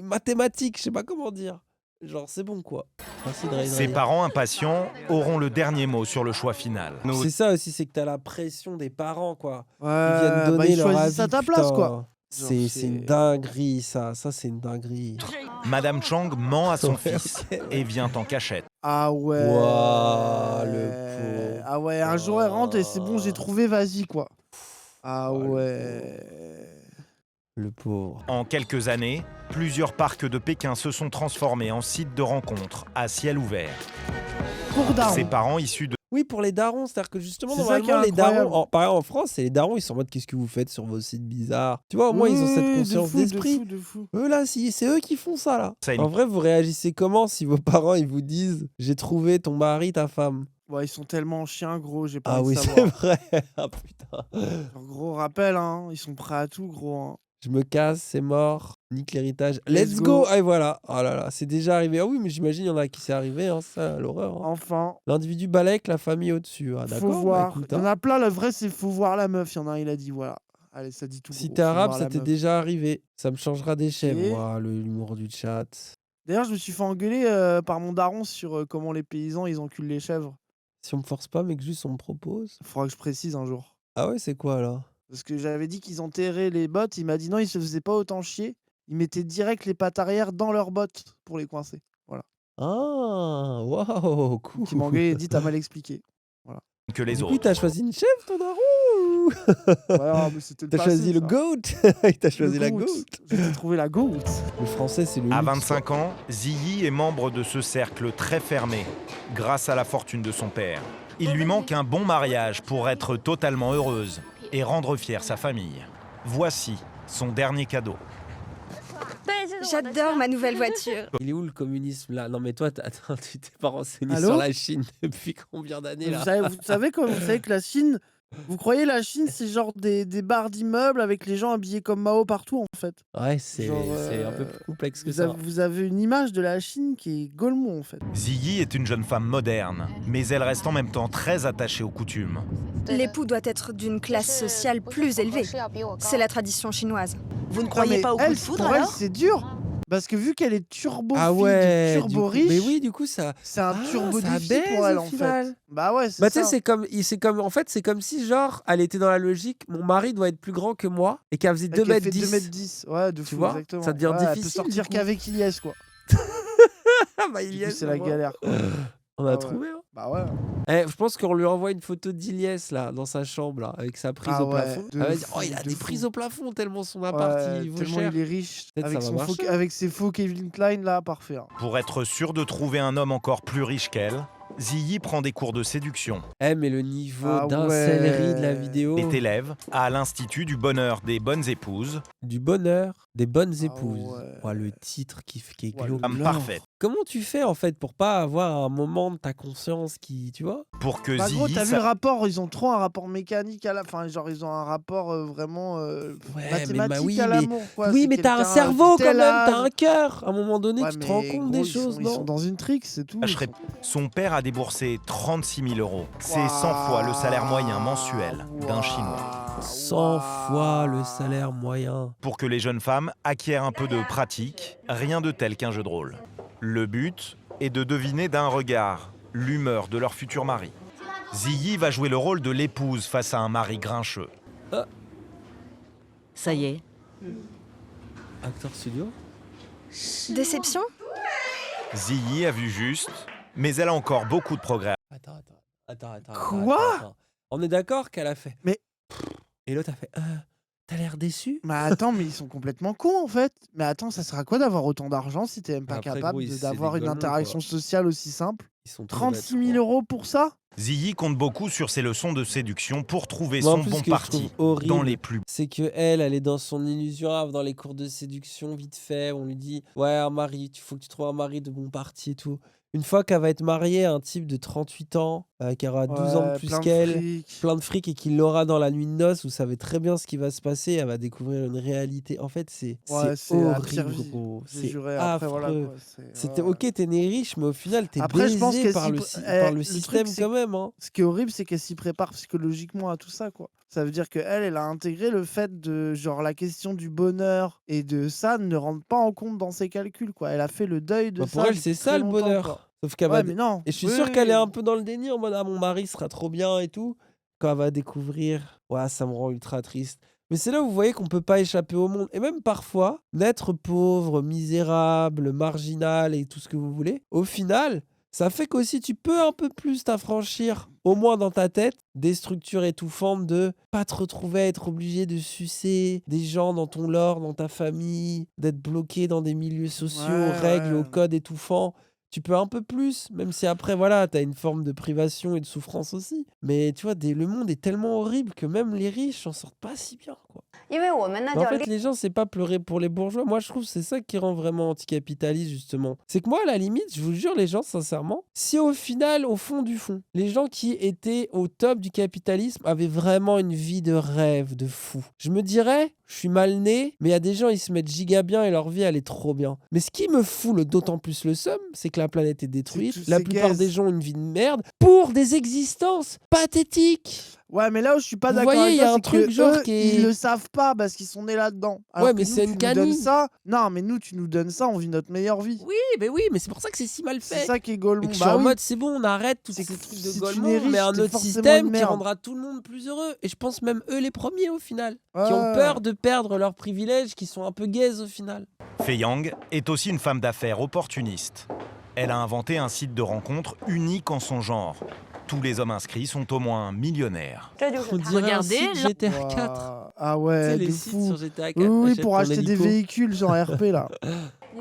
Speaker 1: mathématique, je sais pas comment dire. Genre, c'est bon quoi. Merci de
Speaker 5: Ses
Speaker 1: réagir.
Speaker 5: parents impatients auront le dernier mot sur le choix final.
Speaker 1: C'est ça aussi, c'est que t'as la pression des parents, quoi.
Speaker 2: Ouais,
Speaker 1: Ils viennent
Speaker 2: bah,
Speaker 1: donner
Speaker 2: ils
Speaker 1: leur
Speaker 2: choisissent
Speaker 1: avis,
Speaker 2: à ta place, quoi.
Speaker 1: putain.
Speaker 2: Genre,
Speaker 1: C'est une dinguerie, ça. Ça, c'est une dinguerie.
Speaker 5: Madame Chang ment à son
Speaker 1: Ouais,
Speaker 5: fils
Speaker 1: ok,
Speaker 5: et vient en cachette.
Speaker 2: Ah ouais.
Speaker 1: Waouh, le pauvre.
Speaker 2: Ah ouais, un jour elle rentre et c'est bon, j'ai trouvé, vas-y, quoi. Ah ouais.
Speaker 1: Le pauvre.
Speaker 5: En quelques années, plusieurs parcs de Pékin se sont transformés en sites de rencontres à ciel ouvert.
Speaker 2: Pour daron.
Speaker 5: Ses parents issus de
Speaker 1: Oui, pour les darons, c'est-à-dire que justement,
Speaker 2: C'est ça qui est
Speaker 1: normalement, les
Speaker 2: incroyable.
Speaker 1: darons, par exemple en France, c'est les darons, ils sont en mode qu'est-ce que vous faites sur vos sites bizarres. Tu vois, au moins, ils ont cette
Speaker 2: Oui,
Speaker 1: conscience
Speaker 2: de
Speaker 1: d'esprit.
Speaker 2: de fou.
Speaker 1: Eux, là, si, c'est eux qui font ça, là.
Speaker 5: Ça,
Speaker 1: En vrai, vous réagissez comment si vos parents, ils vous disent j'ai trouvé ton mari, ta femme?
Speaker 2: Ouais, ils sont tellement chiens, gros, j'ai pas
Speaker 1: Ah
Speaker 2: envie
Speaker 1: oui,
Speaker 2: de
Speaker 1: c'est
Speaker 2: savoir.
Speaker 1: vrai. Ah putain.
Speaker 2: Genre, gros rappel, hein, ils sont prêts à tout, gros. Hein.
Speaker 1: Je me casse, c'est mort. Nique l'héritage.
Speaker 2: Let's
Speaker 1: Let's go.
Speaker 2: go.
Speaker 1: Ah, et voilà. Oh là là, c'est déjà arrivé. Ah oui, mais j'imagine, il y en a qui c'est arrivé, hein, ça, l'horreur. Hein.
Speaker 2: Enfin,
Speaker 1: L'individu balaie avec la famille au-dessus. Ah,
Speaker 2: faut
Speaker 1: d'accord. bah,
Speaker 2: voir.
Speaker 1: écoute,
Speaker 2: Il y en
Speaker 1: hein.
Speaker 2: a plein, le vrai, c'est faut voir la meuf. Il y en a un, il a dit, voilà. Allez, ça dit tout.
Speaker 1: Si
Speaker 2: gros,
Speaker 1: t'es
Speaker 2: faut
Speaker 1: arabe,
Speaker 2: voir
Speaker 1: ça
Speaker 2: la
Speaker 1: t'est
Speaker 2: meuf.
Speaker 1: déjà arrivé. Ça me changera des chèvres,
Speaker 2: Et-
Speaker 1: moi, l'humour du chat.
Speaker 2: D'ailleurs, je me suis fait engueuler par mon daron sur comment les paysans, ils enculent les chèvres.
Speaker 1: Si on me force pas, mais que juste on me propose.
Speaker 2: Faudra que je précise un jour.
Speaker 1: Ah ouais, c'est quoi là?
Speaker 2: Parce que j'avais dit qu'ils enterraient les bottes. Il m'a dit non, ils se faisaient pas autant chier. Ils mettaient direct les pattes arrière dans leurs bottes pour les coincer. Voilà.
Speaker 1: Ah, waouh, cool.
Speaker 2: Qui m'a engueulé et dit t'as mal expliqué. Voilà.
Speaker 5: que les
Speaker 1: Du coup,
Speaker 5: autres.
Speaker 1: t'as choisi une chèvre, ton daron? ou-
Speaker 2: Ouais, mais c'était le
Speaker 1: T'as
Speaker 2: passé,
Speaker 1: choisi le
Speaker 2: ça.
Speaker 1: goat? T'as choisi
Speaker 2: Le
Speaker 1: la
Speaker 2: goat.
Speaker 1: goat?
Speaker 2: J'ai trouvé la goat.
Speaker 1: Le français, c'est le
Speaker 5: À
Speaker 1: luxe,
Speaker 5: 25 ans, Ziyi est membre de ce cercle très fermé, grâce à la fortune de son père. Il lui manque un bon mariage pour être totalement heureuse et rendre fière sa famille. Voici son dernier cadeau.
Speaker 18: J'adore ma nouvelle voiture.
Speaker 1: Il est où le communisme là? Non mais toi, attends, tu t'es pas renseigné
Speaker 2: Allô
Speaker 1: sur la Chine depuis combien d'années là?
Speaker 2: Vous savez que la Chine, vous croyez la Chine, c'est genre des barres d'immeubles avec les gens habillés comme Mao partout en fait.
Speaker 1: Ouais, c'est
Speaker 2: Genre,
Speaker 1: un peu plus complexe que
Speaker 2: Vous
Speaker 1: ça.
Speaker 2: vous avez une image de la Chine qui est Golemont en fait.
Speaker 5: Ziyi est une jeune femme moderne, mais elle reste en même temps très attachée aux coutumes.
Speaker 18: L'époux doit être d'une classe sociale plus élevée. C'est la tradition chinoise.
Speaker 3: Vous ne
Speaker 2: Non,
Speaker 3: croyez
Speaker 2: mais
Speaker 3: pas au coup
Speaker 2: elle,
Speaker 3: de foudre
Speaker 2: pour elle,
Speaker 3: alors?
Speaker 2: c'est dur. Parce que vu qu'elle est turbo
Speaker 1: Ah
Speaker 2: fille,
Speaker 1: ouais,
Speaker 2: turbo
Speaker 1: du coup-
Speaker 2: riche,
Speaker 1: mais oui, du coup ça.
Speaker 2: c'est un turbo
Speaker 1: ça
Speaker 2: défi
Speaker 1: baise
Speaker 2: pour elle
Speaker 1: au
Speaker 2: en
Speaker 1: final.
Speaker 2: fait. Bah ouais, c'est
Speaker 1: Bah tu
Speaker 2: ça.
Speaker 1: sais, en fait, c'est comme si genre, elle était dans la logique, mon mari doit être plus grand que moi et qu'elle faisait
Speaker 2: Et
Speaker 1: 2
Speaker 2: qu'elle
Speaker 1: mètres
Speaker 2: fait
Speaker 1: 10.
Speaker 2: 2m10. Ouais, de
Speaker 1: Tu
Speaker 2: fou,
Speaker 1: vois,
Speaker 2: exactement.
Speaker 1: ça devient
Speaker 2: Ouais, Elle peut
Speaker 1: difficile,
Speaker 2: sortir
Speaker 1: du coup.
Speaker 2: qu'avec Ilyes quoi.
Speaker 1: Ah bah il
Speaker 2: Du
Speaker 1: y
Speaker 2: coup,
Speaker 1: est,
Speaker 2: c'est la galère quoi.
Speaker 1: On a
Speaker 2: Ah ouais.
Speaker 1: trouvé. Hein.
Speaker 2: Bah ouais.
Speaker 1: Je pense qu'on lui envoie une photo d'Iliès là dans sa chambre là avec sa prise
Speaker 2: Ah
Speaker 1: au
Speaker 2: ouais,
Speaker 1: plafond.
Speaker 2: de
Speaker 1: Elle va dire
Speaker 2: fou,
Speaker 1: oh il a
Speaker 2: de
Speaker 1: des
Speaker 2: fou.
Speaker 1: prises au plafond tellement son appart
Speaker 2: Ouais,
Speaker 1: il vaut
Speaker 2: tellement
Speaker 1: cher.
Speaker 2: il est riche.
Speaker 1: Peut-être
Speaker 2: Avec,
Speaker 1: ça va marcher.
Speaker 2: avec ses faux Kevin Klein là, parfait. Hein.
Speaker 5: Pour être sûr de trouver un homme encore plus riche qu'elle, Ziyi prend des cours de séduction.
Speaker 1: Mais le niveau
Speaker 2: Ah
Speaker 1: d'incellerie de la
Speaker 2: ouais.
Speaker 1: vidéo.
Speaker 5: Est élève à l'Institut du bonheur des bonnes épouses.
Speaker 1: Du bonheur des bonnes
Speaker 2: Ah
Speaker 1: épouses.
Speaker 2: ouais.
Speaker 1: Oh, le titre qui est
Speaker 2: Ouais, le
Speaker 1: glauque.
Speaker 5: Femme parfaite.
Speaker 1: Comment tu fais en fait pour pas avoir un moment de ta conscience qui, tu vois?
Speaker 5: Pour que
Speaker 2: Bah gros,
Speaker 5: Ziyi
Speaker 2: t'as vu le rapport, ils ont trop un rapport mécanique à la fin, genre ils ont un rapport vraiment mathématique
Speaker 1: oui,
Speaker 2: à
Speaker 1: mais-
Speaker 2: l'amour quoi.
Speaker 1: Oui,
Speaker 2: C'est
Speaker 1: mais t'as un
Speaker 2: quelqu'un
Speaker 1: cerveau
Speaker 2: de
Speaker 1: quand
Speaker 2: tel
Speaker 1: même,
Speaker 2: âge.
Speaker 1: t'as un cœur. À un moment donné,
Speaker 2: Ouais,
Speaker 1: tu te rends
Speaker 2: mais
Speaker 1: compte
Speaker 2: gros,
Speaker 1: des choses,
Speaker 2: ils sont
Speaker 1: non?
Speaker 2: dans une trick, c'est tout.
Speaker 5: Son père a déboursé 36 000 €. C'est 100 fois le salaire moyen mensuel d'un Chinois.
Speaker 1: 100 fois le salaire moyen.
Speaker 5: Pour que les jeunes femmes acquièrent un peu de pratique, rien de tel qu'un jeu de rôle. Le but est de deviner d'un regard l'humeur de leur futur mari. Ziyi va jouer le rôle de l'épouse face à un mari grincheux.
Speaker 3: Ça y est.
Speaker 1: Acteur studio?
Speaker 18: Déception?
Speaker 5: Ziyi a vu juste, mais elle a encore beaucoup de progrès.
Speaker 1: Attends.
Speaker 2: Quoi?
Speaker 1: On est d'accord qu'elle a fait.
Speaker 2: Mais-
Speaker 1: Et l'autre a fait. T'as l'air déçu?
Speaker 2: Mais attends, mais ils sont complètement cons, en fait. Mais attends, ça sert à quoi d'avoir autant d'argent si t'es même pas
Speaker 1: Après,
Speaker 2: capable
Speaker 1: gros, c'est
Speaker 2: d'avoir
Speaker 1: des
Speaker 2: une
Speaker 1: golemons,
Speaker 2: interaction
Speaker 1: quoi.
Speaker 2: sociale aussi simple?
Speaker 1: Ils sont trop bêtes,
Speaker 2: 36 000 € pour ça?
Speaker 5: Ziyi compte beaucoup sur ses leçons de séduction pour trouver
Speaker 1: Moi, en
Speaker 5: son
Speaker 1: plus,
Speaker 5: bon
Speaker 1: ce que je
Speaker 5: parti
Speaker 1: trouve horrible,
Speaker 5: dans les plus.
Speaker 1: c'est que elle est dans son illusion dans les cours de séduction vite fait. On lui dit ouais, un mari, il faut que tu trouves un mari de bon parti et tout. Une fois qu'elle va être mariée à un type de 38 ans, qui aura 12 ans de
Speaker 2: Ouais,
Speaker 1: plus
Speaker 2: plein de
Speaker 1: qu'elle,
Speaker 2: fric.
Speaker 1: plein de fric et qui l'aura dans la nuit de noces, vous savez très bien ce qui va se passer, elle va découvrir une réalité. En fait,
Speaker 2: Ouais, c'est la pire
Speaker 1: horrible,
Speaker 2: vie.
Speaker 1: gros.
Speaker 2: J'ai
Speaker 1: C'est
Speaker 2: juré, après,
Speaker 1: affreux.
Speaker 2: voilà, quoi,
Speaker 1: C'était
Speaker 2: ouais.
Speaker 1: ok, t'es né riche, mais au final, t'es
Speaker 2: Après, je pense
Speaker 1: baisé
Speaker 2: qu'elle
Speaker 1: par
Speaker 2: s'y
Speaker 1: le,
Speaker 2: pr-
Speaker 1: par le
Speaker 2: le
Speaker 1: système
Speaker 2: truc, c'est
Speaker 1: quand même. Hein.
Speaker 2: ce qui est horrible, c'est qu'elle s'y prépare psychologiquement à tout ça, quoi. Ça veut dire qu'elle, elle a intégré le fait de, genre, la question du bonheur et de ça ne rentre pas en compte dans ses calculs, quoi. Elle a fait le deuil de
Speaker 1: Bah,
Speaker 2: ça
Speaker 1: pour elle, c'est
Speaker 2: depuis
Speaker 1: ça
Speaker 2: très
Speaker 1: le
Speaker 2: longtemps,
Speaker 1: bonheur.
Speaker 2: quoi.
Speaker 1: Sauf qu'elle
Speaker 2: Ouais,
Speaker 1: va.
Speaker 2: mais non.
Speaker 1: Et je suis
Speaker 2: Oui,
Speaker 1: sûr
Speaker 2: oui,
Speaker 1: qu'elle est
Speaker 2: oui.
Speaker 1: un peu dans le déni en mode ah, mon mari sera trop bien et tout. Quand elle va découvrir, ouais, ça me rend ultra triste. Mais c'est là où vous voyez qu'on peut pas échapper au monde. Et même parfois, d'être pauvre, misérable, marginal et tout ce que vous voulez, au final, ça fait qu'aussi tu peux un peu plus t'affranchir, au moins dans ta tête, des structures étouffantes de pas te retrouver à être obligé de sucer des gens dans ton lore, dans ta famille, d'être bloqué dans des milieux sociaux, aux
Speaker 2: Ouais,
Speaker 1: règles,
Speaker 2: ouais.
Speaker 1: aux codes étouffants. Tu peux un peu plus, même si après, voilà, t'as une forme de privation et de souffrance aussi. Mais tu vois, le monde est tellement horrible que même les riches s'en sortent pas si bien, quoi. Mais en fait, les gens, c'est pas pleurer pour les bourgeois. Moi, je trouve que c'est ça qui rend vraiment anticapitaliste, justement. C'est que moi, à la limite, je vous jure, les gens, sincèrement, si au final, au fond du fond, les gens qui étaient au top du capitalisme avaient vraiment une vie de rêve, de fou, je me dirais, je suis mal né, mais il y a des gens, ils se mettent giga bien et leur vie, elle est trop bien. Mais ce qui me fout d'autant plus le seum, c'est que la planète est détruite.
Speaker 2: tous
Speaker 1: La
Speaker 2: ces
Speaker 1: plupart
Speaker 2: gaz.
Speaker 1: des gens ont une vie de merde pour des existences pathétiques.
Speaker 2: Ouais, mais là où je suis pas
Speaker 1: Vous
Speaker 2: d'accord
Speaker 1: voyez,
Speaker 2: avec
Speaker 1: il y a
Speaker 2: toi,
Speaker 1: un
Speaker 2: c'est
Speaker 1: truc
Speaker 2: que
Speaker 1: genre
Speaker 2: eux,
Speaker 1: qui est-
Speaker 2: ils le savent pas parce qu'ils sont nés là-dedans. Alors
Speaker 1: Ouais,
Speaker 2: que
Speaker 1: mais
Speaker 2: nous,
Speaker 1: c'est
Speaker 2: tu
Speaker 1: une
Speaker 2: nous donnes
Speaker 1: canine.
Speaker 2: ça. Non, mais nous, tu nous donnes ça, on vit notre meilleure vie.
Speaker 1: Oui, mais c'est pour ça que c'est si mal fait.
Speaker 2: C'est ça qui est Golemon.
Speaker 1: Et que je suis
Speaker 2: Bah
Speaker 1: en
Speaker 2: oui.
Speaker 1: mode, c'est bon, on arrête tous
Speaker 2: C'est
Speaker 1: ces
Speaker 2: que
Speaker 1: trucs de
Speaker 2: si tu
Speaker 1: Golemon,
Speaker 2: n'es
Speaker 1: on met
Speaker 2: riche,
Speaker 1: un
Speaker 2: t'es
Speaker 1: autre
Speaker 2: forcément
Speaker 1: système
Speaker 2: une
Speaker 1: qui
Speaker 2: merde.
Speaker 1: rendra tout le monde plus heureux. Et je pense même eux les premiers au final, qui ont
Speaker 2: Ouais.
Speaker 1: peur de perdre leurs privilèges, qui sont un peu gays au final.
Speaker 5: Fei Yang est aussi une femme d'affaires opportuniste. Elle a inventé un site de rencontre unique en son genre. Tous les hommes inscrits sont au moins millionnaires.
Speaker 1: On dirait
Speaker 18: Regardez,
Speaker 1: un site
Speaker 18: là-
Speaker 1: GTA
Speaker 2: Waouh.
Speaker 1: 4.
Speaker 2: Ah
Speaker 1: Tu sais,
Speaker 2: ouais,
Speaker 1: les
Speaker 2: de
Speaker 1: sites
Speaker 2: fou.
Speaker 1: sur GTA 4,
Speaker 2: Oui, oui,
Speaker 1: t'achètes
Speaker 2: pour
Speaker 1: ton
Speaker 2: acheter des
Speaker 1: hélico.
Speaker 2: véhicules genre RP là.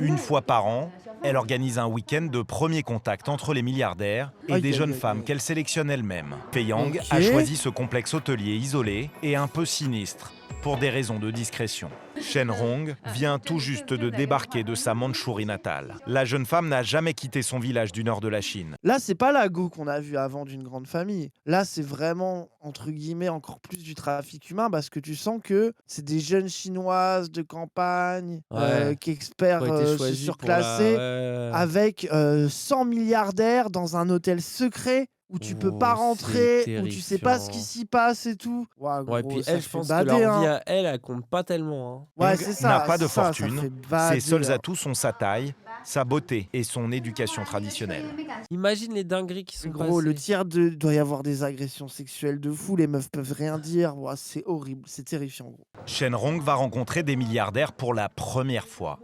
Speaker 5: Une fois par an, elle organise un week-end de premier contact entre les milliardaires et
Speaker 2: Aïe,
Speaker 5: des
Speaker 2: aïe,
Speaker 5: jeunes
Speaker 2: aïe,
Speaker 5: femmes
Speaker 2: aïe.
Speaker 5: qu'elle sélectionne elle-même. Fei Yang
Speaker 2: Ok.
Speaker 5: a choisi ce complexe hôtelier isolé et un peu sinistre pour des raisons de discrétion. Shen Hong vient tout juste de débarquer de sa Mandchourie natale. La jeune femme n'a jamais quitté son village du nord de la Chine.
Speaker 2: Là, c'est pas la go qu'on a vu avant d'une grande famille. Là, c'est vraiment, entre guillemets, encore plus du trafic humain parce que tu sens que c'est des jeunes chinoises de campagne
Speaker 1: Ouais.
Speaker 2: qui espèrent
Speaker 1: Qui ont été
Speaker 2: se
Speaker 1: choisis pour la-
Speaker 2: surclasser
Speaker 1: ouais.
Speaker 2: avec 100 milliardaires dans un hôtel secret où tu peux pas
Speaker 1: Oh,
Speaker 2: rentrer,
Speaker 1: c'est
Speaker 2: où tu sais pas ce qui
Speaker 1: terrifiant.
Speaker 2: s'y passe et tout. Ouais,
Speaker 1: Ouais,
Speaker 2: gros,
Speaker 1: puis
Speaker 2: ça
Speaker 1: elle, je
Speaker 2: fait
Speaker 1: pense
Speaker 2: bader,
Speaker 1: que leur
Speaker 2: hein.
Speaker 1: vie à elle, elle compte pas tellement. Hein.
Speaker 2: Ouais,
Speaker 5: Hong
Speaker 2: c'est ça.
Speaker 5: n'a pas de
Speaker 2: c'est ça, ça
Speaker 5: fortune.
Speaker 2: fait bader,
Speaker 5: Ses seuls
Speaker 2: hein.
Speaker 5: atouts sont sa taille, sa beauté et son éducation traditionnelle.
Speaker 1: Imagine les dingueries qui sont
Speaker 2: Gros, le
Speaker 1: passées.
Speaker 2: tiers de doit y avoir des agressions sexuelles de fou, les meufs peuvent rien dire. Ouah, c'est horrible, c'est terrifiant, gros.
Speaker 5: Shen Hong va rencontrer des milliardaires pour la première fois.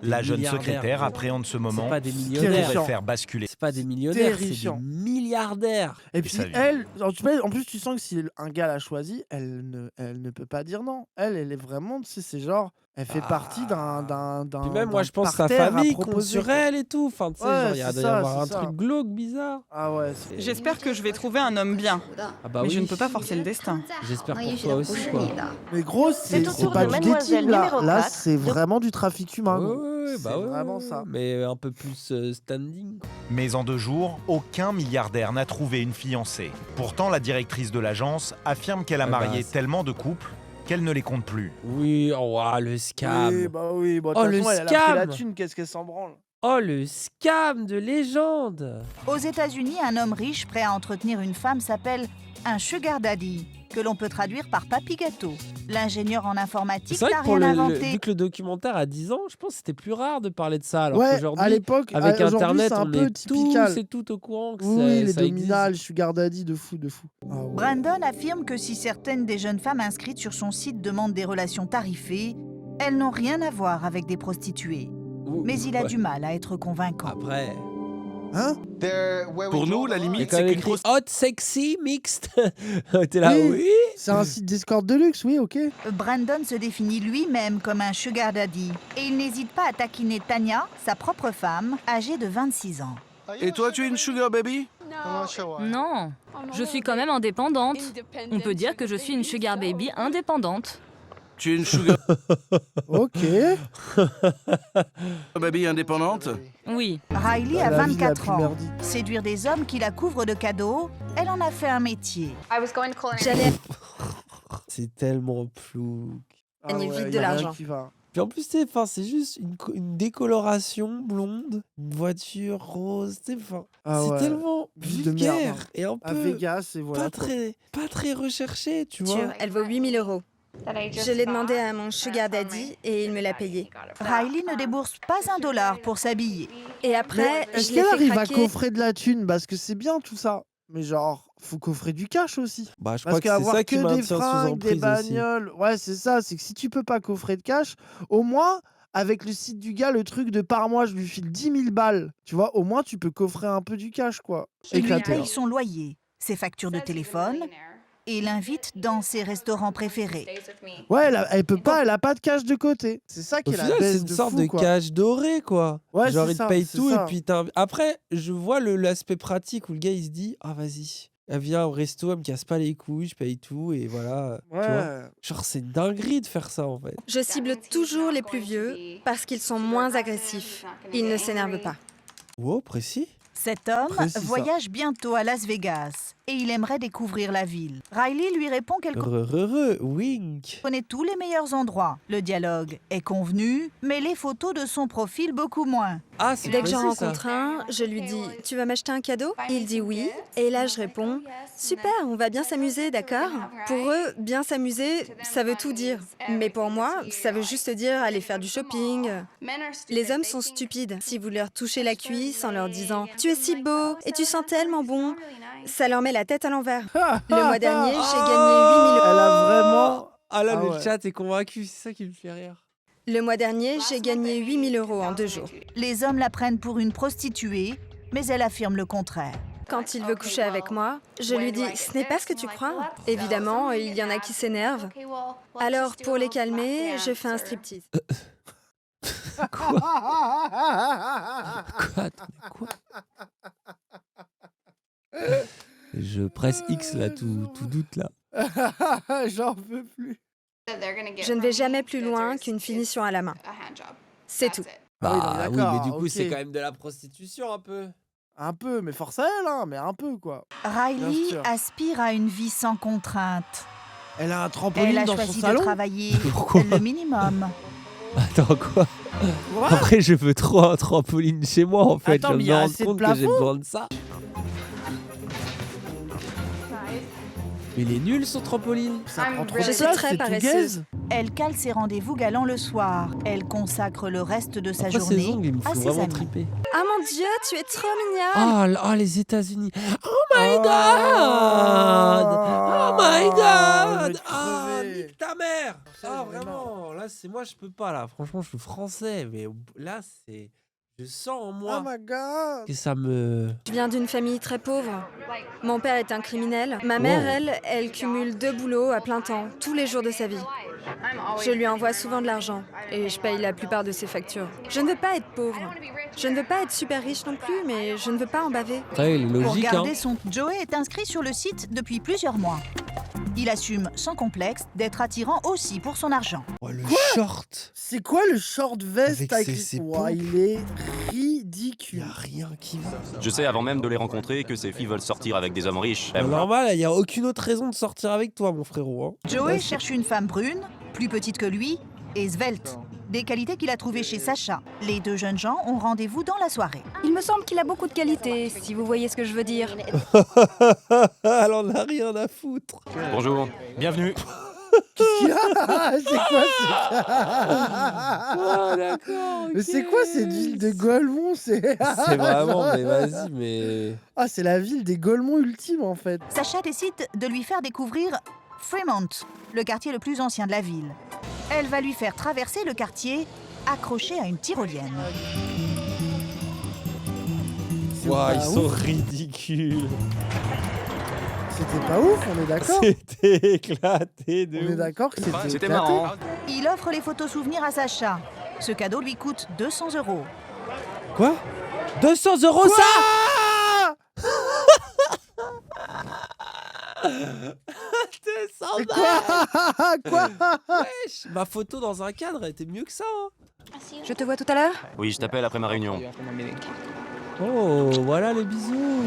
Speaker 5: La jeune
Speaker 1: milliardaires,
Speaker 5: secrétaire
Speaker 1: gros.
Speaker 5: appréhende ce moment
Speaker 1: C'est pas des
Speaker 5: qui
Speaker 1: millionnaires.
Speaker 5: pourrait faire basculer.
Speaker 1: C'est pas des millionnaires, c'est des
Speaker 2: Terrifiant.
Speaker 1: milliardaires.
Speaker 2: Et puis
Speaker 5: sa vie.
Speaker 2: elle, en plus tu sens que si un gars l'a choisi, elle ne peut pas dire non. Elle est vraiment, tu sais, c'est genre, elle fait partie d'un
Speaker 1: Puis même, moi, je pense que sa
Speaker 2: parterre à
Speaker 1: famille compte
Speaker 2: proposer,
Speaker 1: sur
Speaker 2: quoi.
Speaker 1: elle et tout. Enfin, tu sais,
Speaker 2: Ouais,
Speaker 1: genre, il y a
Speaker 2: c'est
Speaker 1: doit y
Speaker 2: ça,
Speaker 1: avoir un
Speaker 2: c'est ça.
Speaker 1: truc glauque, bizarre.
Speaker 2: Ah ouais.
Speaker 19: J'espère que je vais trouver un homme bien.
Speaker 1: Ah bah
Speaker 19: mais
Speaker 1: oui.
Speaker 19: je ne peux pas forcer le destin.
Speaker 1: J'espère pour toi aussi, quoi.
Speaker 2: Mais gros, c'est
Speaker 9: au tour
Speaker 2: pas
Speaker 9: de
Speaker 2: du
Speaker 9: mademoiselle
Speaker 2: dating là.
Speaker 9: numéro
Speaker 2: Là,
Speaker 9: 4
Speaker 2: c'est vraiment du trafic humain.
Speaker 1: Ouais,
Speaker 2: gros.
Speaker 1: ouais, bah
Speaker 2: C'est
Speaker 1: ouais,
Speaker 2: vraiment
Speaker 1: ouais,
Speaker 2: ça.
Speaker 1: Mais un peu plus standing.
Speaker 5: Mais en 2 jours, aucun milliardaire n'a trouvé une fiancée. Pourtant, la directrice de l'agence affirme qu'elle a
Speaker 1: Ah bah,
Speaker 5: marié
Speaker 1: c'est-
Speaker 5: tellement de couples qu'elle ne les compte plus.
Speaker 1: Oui, oh, ah, le scam.
Speaker 2: Oui, bah oui. Bah, de
Speaker 1: Oh,
Speaker 2: toute
Speaker 1: le
Speaker 2: façon, elle a pris la
Speaker 1: scam.
Speaker 2: thune, qu'est-ce qu'elle s'en branle.
Speaker 1: Oh, le scam de légende.
Speaker 3: Aux États-Unis, un homme riche prêt à entretenir une femme s'appelle un sugar daddy, que l'on peut traduire par papy gâteau. L'ingénieur en informatique
Speaker 1: C'est vrai
Speaker 3: n'a
Speaker 1: que pour
Speaker 3: rien
Speaker 1: vu
Speaker 3: inventé.
Speaker 1: que le documentaire a 10 ans, je pense que c'était plus rare de parler de ça. Alors
Speaker 2: Ouais,
Speaker 1: qu'aujourd'hui,
Speaker 2: à l'époque,
Speaker 1: avec
Speaker 2: aujourd'hui,
Speaker 1: Internet,
Speaker 2: c'est un
Speaker 1: on
Speaker 2: peu
Speaker 1: est
Speaker 2: typical.
Speaker 1: tous et toutes au courant que
Speaker 2: Oui, les
Speaker 1: ça existe.
Speaker 2: dominales, sugar daddy de fou, de fou. Ah ouais.
Speaker 3: Brandon affirme que si certaines des jeunes femmes inscrites sur son site demandent des relations tarifées, elles n'ont rien à voir avec des prostituées. Mais il a
Speaker 1: ouais.
Speaker 3: du mal à être convaincant.
Speaker 1: Après,
Speaker 2: Hein?
Speaker 20: Pour nous, la
Speaker 1: Il y a
Speaker 20: limite,
Speaker 1: quand
Speaker 20: c'est
Speaker 1: même
Speaker 20: qu'une
Speaker 1: écrit
Speaker 20: grosse...
Speaker 1: hot, sexy, mixed. T'es là, oui.
Speaker 2: C'est un site d'escorte de luxe, oui, ok.
Speaker 3: Brandon se définit lui-même comme un sugar daddy et il n'hésite pas à taquiner Tanya, sa propre femme, âgée de 26 ans.
Speaker 20: Et toi, tu es une sugar baby?
Speaker 21: Non, je suis quand même indépendante. On peut dire que je suis une sugar baby indépendante.
Speaker 20: Tu es une sugar
Speaker 2: Ok.
Speaker 20: baby indépendante?
Speaker 21: Oui.
Speaker 3: Riley a
Speaker 2: La vie la
Speaker 3: 24
Speaker 2: plus
Speaker 3: ans.
Speaker 2: merdique.
Speaker 3: Séduire des hommes qui la couvrent de cadeaux, elle en a fait un métier.
Speaker 18: J'allais
Speaker 1: C'est tellement flou.
Speaker 18: gagner
Speaker 2: ouais,
Speaker 18: vite
Speaker 2: y
Speaker 18: de
Speaker 2: a rien
Speaker 18: l'argent.
Speaker 2: qui va.
Speaker 1: Puis en plus, c'est juste une décoloration blonde, une voiture rose, c'est
Speaker 2: Ah
Speaker 1: c'est
Speaker 2: ouais.
Speaker 1: tellement
Speaker 2: Vie de merde,
Speaker 1: vulgaire
Speaker 2: hein.
Speaker 1: et un
Speaker 2: À
Speaker 1: peu
Speaker 2: Vegas, et voilà.
Speaker 1: pas
Speaker 2: quoi.
Speaker 1: très recherché, tu vois.
Speaker 18: Elle vaut 8 000 €. Je l'ai demandé à mon sugar daddy et il me l'a payé.
Speaker 3: Riley ne débourse pas $1 pour s'habiller.
Speaker 18: Et après,
Speaker 2: Est-ce
Speaker 18: je l'ai
Speaker 2: qu'elle
Speaker 18: fait
Speaker 2: arrive à
Speaker 18: craquer.
Speaker 2: coffrer de la thune? Parce que c'est bien tout ça. Mais genre, faut coffrer du cash aussi.
Speaker 1: Bah, je
Speaker 2: Parce
Speaker 1: crois que c'est
Speaker 2: qu'avoir
Speaker 1: ça qui
Speaker 2: que des
Speaker 1: maintient sous
Speaker 2: fringues, des
Speaker 1: emprise aussi.
Speaker 2: bagnoles, ouais, c'est ça. C'est que si tu peux pas coffrer de cash, au moins, avec le site du gars, le truc de par mois, je lui file 10 000 balles. Tu vois, au moins, tu peux coffrer un peu du cash, quoi.
Speaker 3: Il lui
Speaker 2: Éclaté.
Speaker 3: paye son loyer, ses factures de téléphone et l'invite dans ses restaurants préférés.
Speaker 2: Ouais, elle peut pas, elle a pas de cash de côté. C'est ça qui
Speaker 1: Au
Speaker 2: est la
Speaker 1: final, c'est
Speaker 2: baisse
Speaker 1: une
Speaker 2: de
Speaker 1: sorte
Speaker 2: fou,
Speaker 1: de
Speaker 2: quoi.
Speaker 1: cash doré, quoi.
Speaker 2: Ouais,
Speaker 1: Genre,
Speaker 2: c'est
Speaker 1: il te
Speaker 2: ça,
Speaker 1: paye
Speaker 2: c'est
Speaker 1: tout
Speaker 2: ça.
Speaker 1: et puis après, je vois l'aspect pratique où le gars, il se dit, ah, vas-y. Elle vient au resto, elle me casse pas les couilles, je paye tout et voilà. Tu vois.
Speaker 2: Ouais.
Speaker 1: Genre, c'est une dinguerie de faire ça, en fait.
Speaker 18: Je cible toujours les plus vieux parce qu'ils sont moins agressifs. Ils ne s'énervent pas.
Speaker 1: Wow, précis.
Speaker 3: Cet homme
Speaker 2: Précis, ça.
Speaker 3: voyage bientôt à Las Vegas et il aimerait découvrir la ville. Riley lui répond qu'elle
Speaker 1: Wink.
Speaker 3: connaît tous les meilleurs endroits. Le dialogue est convenu, mais les photos de son profil beaucoup moins.
Speaker 1: Ah, c'est
Speaker 18: Dès que j'en
Speaker 1: précis, ça.
Speaker 18: rencontre un, je lui dis « Tu vas m'acheter un cadeau ?» Il dit oui. Et là, je réponds « Super, on va bien s'amuser, d'accord ?» Pour eux, bien s'amuser, ça veut tout dire. Mais pour moi, ça veut juste dire aller faire du shopping. Les hommes sont stupides. Si vous leur touchez la cuisse en leur disant « Tu es si beau et tu sens tellement bon », ça leur met la tête à l'envers. Le mois dernier, j'ai gagné 8 000 €.
Speaker 2: Elle a vraiment...
Speaker 1: Ah là,
Speaker 2: Ah
Speaker 1: le
Speaker 2: ouais.
Speaker 1: chat est convaincu, c'est ça qui me fait rire.
Speaker 18: Le mois dernier, j'ai gagné 8 000 € en 2 jours.
Speaker 3: Les hommes la prennent pour une prostituée, mais elle affirme le contraire.
Speaker 18: Quand il veut coucher avec moi, je lui dis « Ce n'est pas ce que tu crois ». Évidemment, il y en a qui s'énervent. Alors, pour les calmer, je fais un striptease.
Speaker 1: Quoi? Attendez, quoi? Je presse X là, tout doute là.
Speaker 2: J'en peux plus.
Speaker 18: Je ne vais jamais plus loin qu'une finition à la main. C'est tout.
Speaker 2: Ah oui, non,
Speaker 1: Bah oui,
Speaker 2: d'accord,
Speaker 1: mais du coup,
Speaker 2: ok.
Speaker 1: c'est quand même de la prostitution un peu.
Speaker 2: Un peu, mais force à elle, hein, mais un peu, quoi.
Speaker 3: Riley
Speaker 2: Bien sûr.
Speaker 3: aspire à une vie sans contrainte.
Speaker 2: Elle a un
Speaker 3: Elle
Speaker 2: trampoline
Speaker 3: a
Speaker 2: dans son
Speaker 3: choisi de
Speaker 2: salon.
Speaker 3: travailler
Speaker 1: Pourquoi?
Speaker 3: le minimum.
Speaker 1: Attends, quoi?
Speaker 2: What?
Speaker 1: Après, je veux trop un trampoline chez moi, en fait.
Speaker 2: Attends,
Speaker 1: je
Speaker 2: mais
Speaker 1: me
Speaker 2: y a
Speaker 1: rends
Speaker 2: assez de
Speaker 1: compte que j'ai
Speaker 2: plafond.
Speaker 1: besoin de ça. Mais il est nul, son trampoline.
Speaker 2: Ça prend trop de
Speaker 18: Je suis
Speaker 2: place,
Speaker 18: très
Speaker 2: c'est tout
Speaker 18: paresseuse.
Speaker 2: gaze.
Speaker 3: Elle cale ses rendez-vous galants le soir. Elle consacre le reste de sa
Speaker 1: Après, ses
Speaker 3: journée
Speaker 1: ongles, ils me
Speaker 3: à
Speaker 1: font
Speaker 3: ses
Speaker 1: vraiment
Speaker 3: amis.
Speaker 1: triper.
Speaker 18: Ah mon Dieu, tu es trop mignonne.
Speaker 1: Les États-Unis. Oh my god! Oh my god!
Speaker 2: je vais
Speaker 1: Ah,
Speaker 2: crever.
Speaker 1: nique ta mère!
Speaker 2: Ça,
Speaker 1: Ah,
Speaker 2: vraiment.
Speaker 1: vraiment, là, c'est moi, je peux pas, là. Franchement, je suis français, mais là, c'est. Je sens en moi
Speaker 2: Oh my god.
Speaker 1: que ça me.
Speaker 18: Je viens d'une famille très pauvre. Mon père est un criminel. Ma mère, elle cumule 2 boulots à plein temps, tous les jours de sa vie. Je lui envoie souvent de l'argent et je paye la plupart de ses factures. Je ne veux pas être pauvre. Je ne veux pas être super riche non plus, mais je ne veux pas en baver.
Speaker 1: Ouais, il est
Speaker 3: Pour
Speaker 1: logique, hein.
Speaker 3: garder son... Joey est inscrit sur le site depuis plusieurs mois. Il assume sans complexe d'être attirant aussi pour son argent.
Speaker 1: Oh, le short!
Speaker 2: C'est quoi le short veste
Speaker 1: Avec
Speaker 2: avec
Speaker 1: ses
Speaker 2: Ouah,
Speaker 1: pompes.
Speaker 2: il est
Speaker 1: Y
Speaker 2: ridicule.
Speaker 1: a rien qui va.
Speaker 22: Je sais avant même de les rencontrer que ces filles veulent sortir avec des hommes riches.
Speaker 1: Bah, normal, il y a aucune autre raison de sortir avec toi, mon frérot. Hein.
Speaker 3: Joey
Speaker 1: Bah,
Speaker 3: cherche une femme brune, plus petite que lui, et svelte. Des qualités qu'il a trouvées chez Sacha. Les deux jeunes gens ont rendez-vous dans la soirée.
Speaker 23: Il me semble qu'il a beaucoup de qualités, si vous voyez ce que je veux dire.
Speaker 1: Elle en a rien à foutre.
Speaker 22: Bonjour, bienvenue.
Speaker 2: Qu'est-ce qu'il a? C'est quoi
Speaker 1: Ah, d'accord.
Speaker 2: Mais c'est quoi cette ville de Golemont? C'est
Speaker 1: vraiment, mais vas-y, mais.
Speaker 2: Ah, c'est la ville des Golemont ultime en fait.
Speaker 3: Sacha décide de lui faire découvrir Fremont, le quartier le plus ancien de la ville. Elle va lui faire traverser le quartier accroché à une tyrolienne.
Speaker 1: Ouah, ils
Speaker 2: pas
Speaker 1: sont
Speaker 2: ouf.
Speaker 1: ridicules.
Speaker 2: C'était pas ouf, on est d'accord.
Speaker 1: C'était éclaté de
Speaker 2: On est
Speaker 1: ouf.
Speaker 2: d'accord que c'était
Speaker 22: C'était
Speaker 2: éclaté.
Speaker 22: marrant.
Speaker 3: Il offre les photos souvenirs à Sacha. Ce cadeau lui coûte 200 €.
Speaker 1: Quoi 200 € ça 200 balles.
Speaker 2: Quoi
Speaker 1: Wesh, ma photo dans un cadre, elle était mieux que ça. Hein.
Speaker 23: Je te vois tout à l'heure.
Speaker 22: Oui, je t'appelle après ma réunion.
Speaker 1: Oh, voilà les bisous.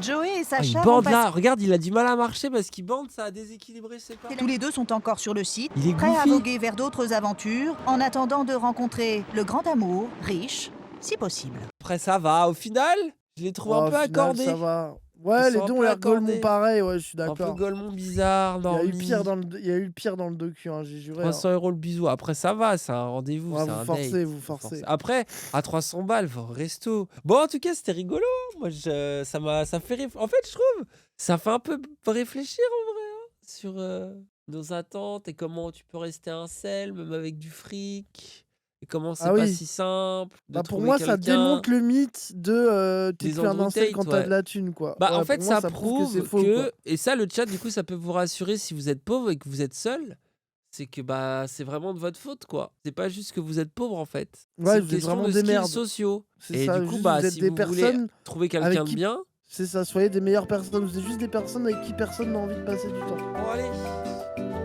Speaker 3: Joey et
Speaker 1: Ah, il
Speaker 3: Sacha vont
Speaker 1: bande
Speaker 3: passer-
Speaker 1: là. Regarde, il a du mal à marcher parce qu'il bande, ça a déséquilibré ses pas.
Speaker 3: Tous les deux sont encore sur le site,
Speaker 1: Il est
Speaker 3: prêts à
Speaker 1: goofy.
Speaker 3: voguer vers d'autres aventures, en attendant de rencontrer le grand amour, riche, si possible.
Speaker 1: Après, ça va. Au final, je les trouve
Speaker 2: Oh,
Speaker 1: un
Speaker 2: au
Speaker 1: peu
Speaker 2: final,
Speaker 1: accordés.
Speaker 2: ça va. Ouais,
Speaker 1: Ils
Speaker 2: les
Speaker 1: sont un
Speaker 2: deux
Speaker 1: peu
Speaker 2: ont l'air
Speaker 1: accordés.
Speaker 2: golemont pareil, ouais, je suis
Speaker 1: Un peu
Speaker 2: d'accord.
Speaker 1: golemont bizarre,
Speaker 2: Il y a
Speaker 1: non.
Speaker 2: eu pire dans le, il y a eu le pire dans le docu, hein, j'ai juré.
Speaker 1: 300 € le bisou. Après, ça va, c'est un rendez-vous.
Speaker 2: Ouais,
Speaker 1: c'est
Speaker 2: vous
Speaker 1: un
Speaker 2: forcez,
Speaker 1: date.
Speaker 2: vous forcez.
Speaker 1: Après, à 300 balles, va au resto. Bon, en tout cas, c'était rigolo. Moi, ça fait En fait, je trouve, ça fait un peu réfléchir en vrai hein, sur nos attentes et comment tu peux rester un sel, même avec du fric. Et comment c'est
Speaker 2: Ah
Speaker 1: pas
Speaker 2: oui.
Speaker 1: si simple. De
Speaker 2: Bah pour
Speaker 1: trouver
Speaker 2: moi, ça
Speaker 1: quelqu'un.
Speaker 2: démonte le mythe de t'es
Speaker 1: Des
Speaker 2: plus un
Speaker 1: Andrew
Speaker 2: incel
Speaker 1: Tate,
Speaker 2: quand t'as
Speaker 1: ouais.
Speaker 2: de la thune, quoi.
Speaker 1: Bah,
Speaker 2: Ouais,
Speaker 1: en fait,
Speaker 2: pour moi,
Speaker 1: ça prouve
Speaker 2: c'est faux, quoi.
Speaker 1: et ça, le chat, du coup, ça peut vous rassurer si vous êtes pauvre et que vous êtes seul. C'est que bah c'est vraiment de votre faute, quoi. C'est pas juste que vous êtes pauvre, en fait.
Speaker 2: Ouais,
Speaker 1: C'est une
Speaker 2: vous êtes
Speaker 1: question
Speaker 2: vraiment
Speaker 1: de
Speaker 2: des
Speaker 1: skills
Speaker 2: merdes.
Speaker 1: sociaux.
Speaker 2: C'est
Speaker 1: Et
Speaker 2: ça,
Speaker 1: du coup,
Speaker 2: juste,
Speaker 1: bah,
Speaker 2: vous êtes
Speaker 1: si
Speaker 2: des
Speaker 1: vous voulez
Speaker 2: personnes
Speaker 1: trouver
Speaker 2: avec
Speaker 1: quelqu'un de
Speaker 2: qui-
Speaker 1: bien.
Speaker 2: C'est ça, soyez des meilleures personnes. Vous êtes juste des personnes avec qui personne n'a envie de passer du temps.
Speaker 1: Bon, allez.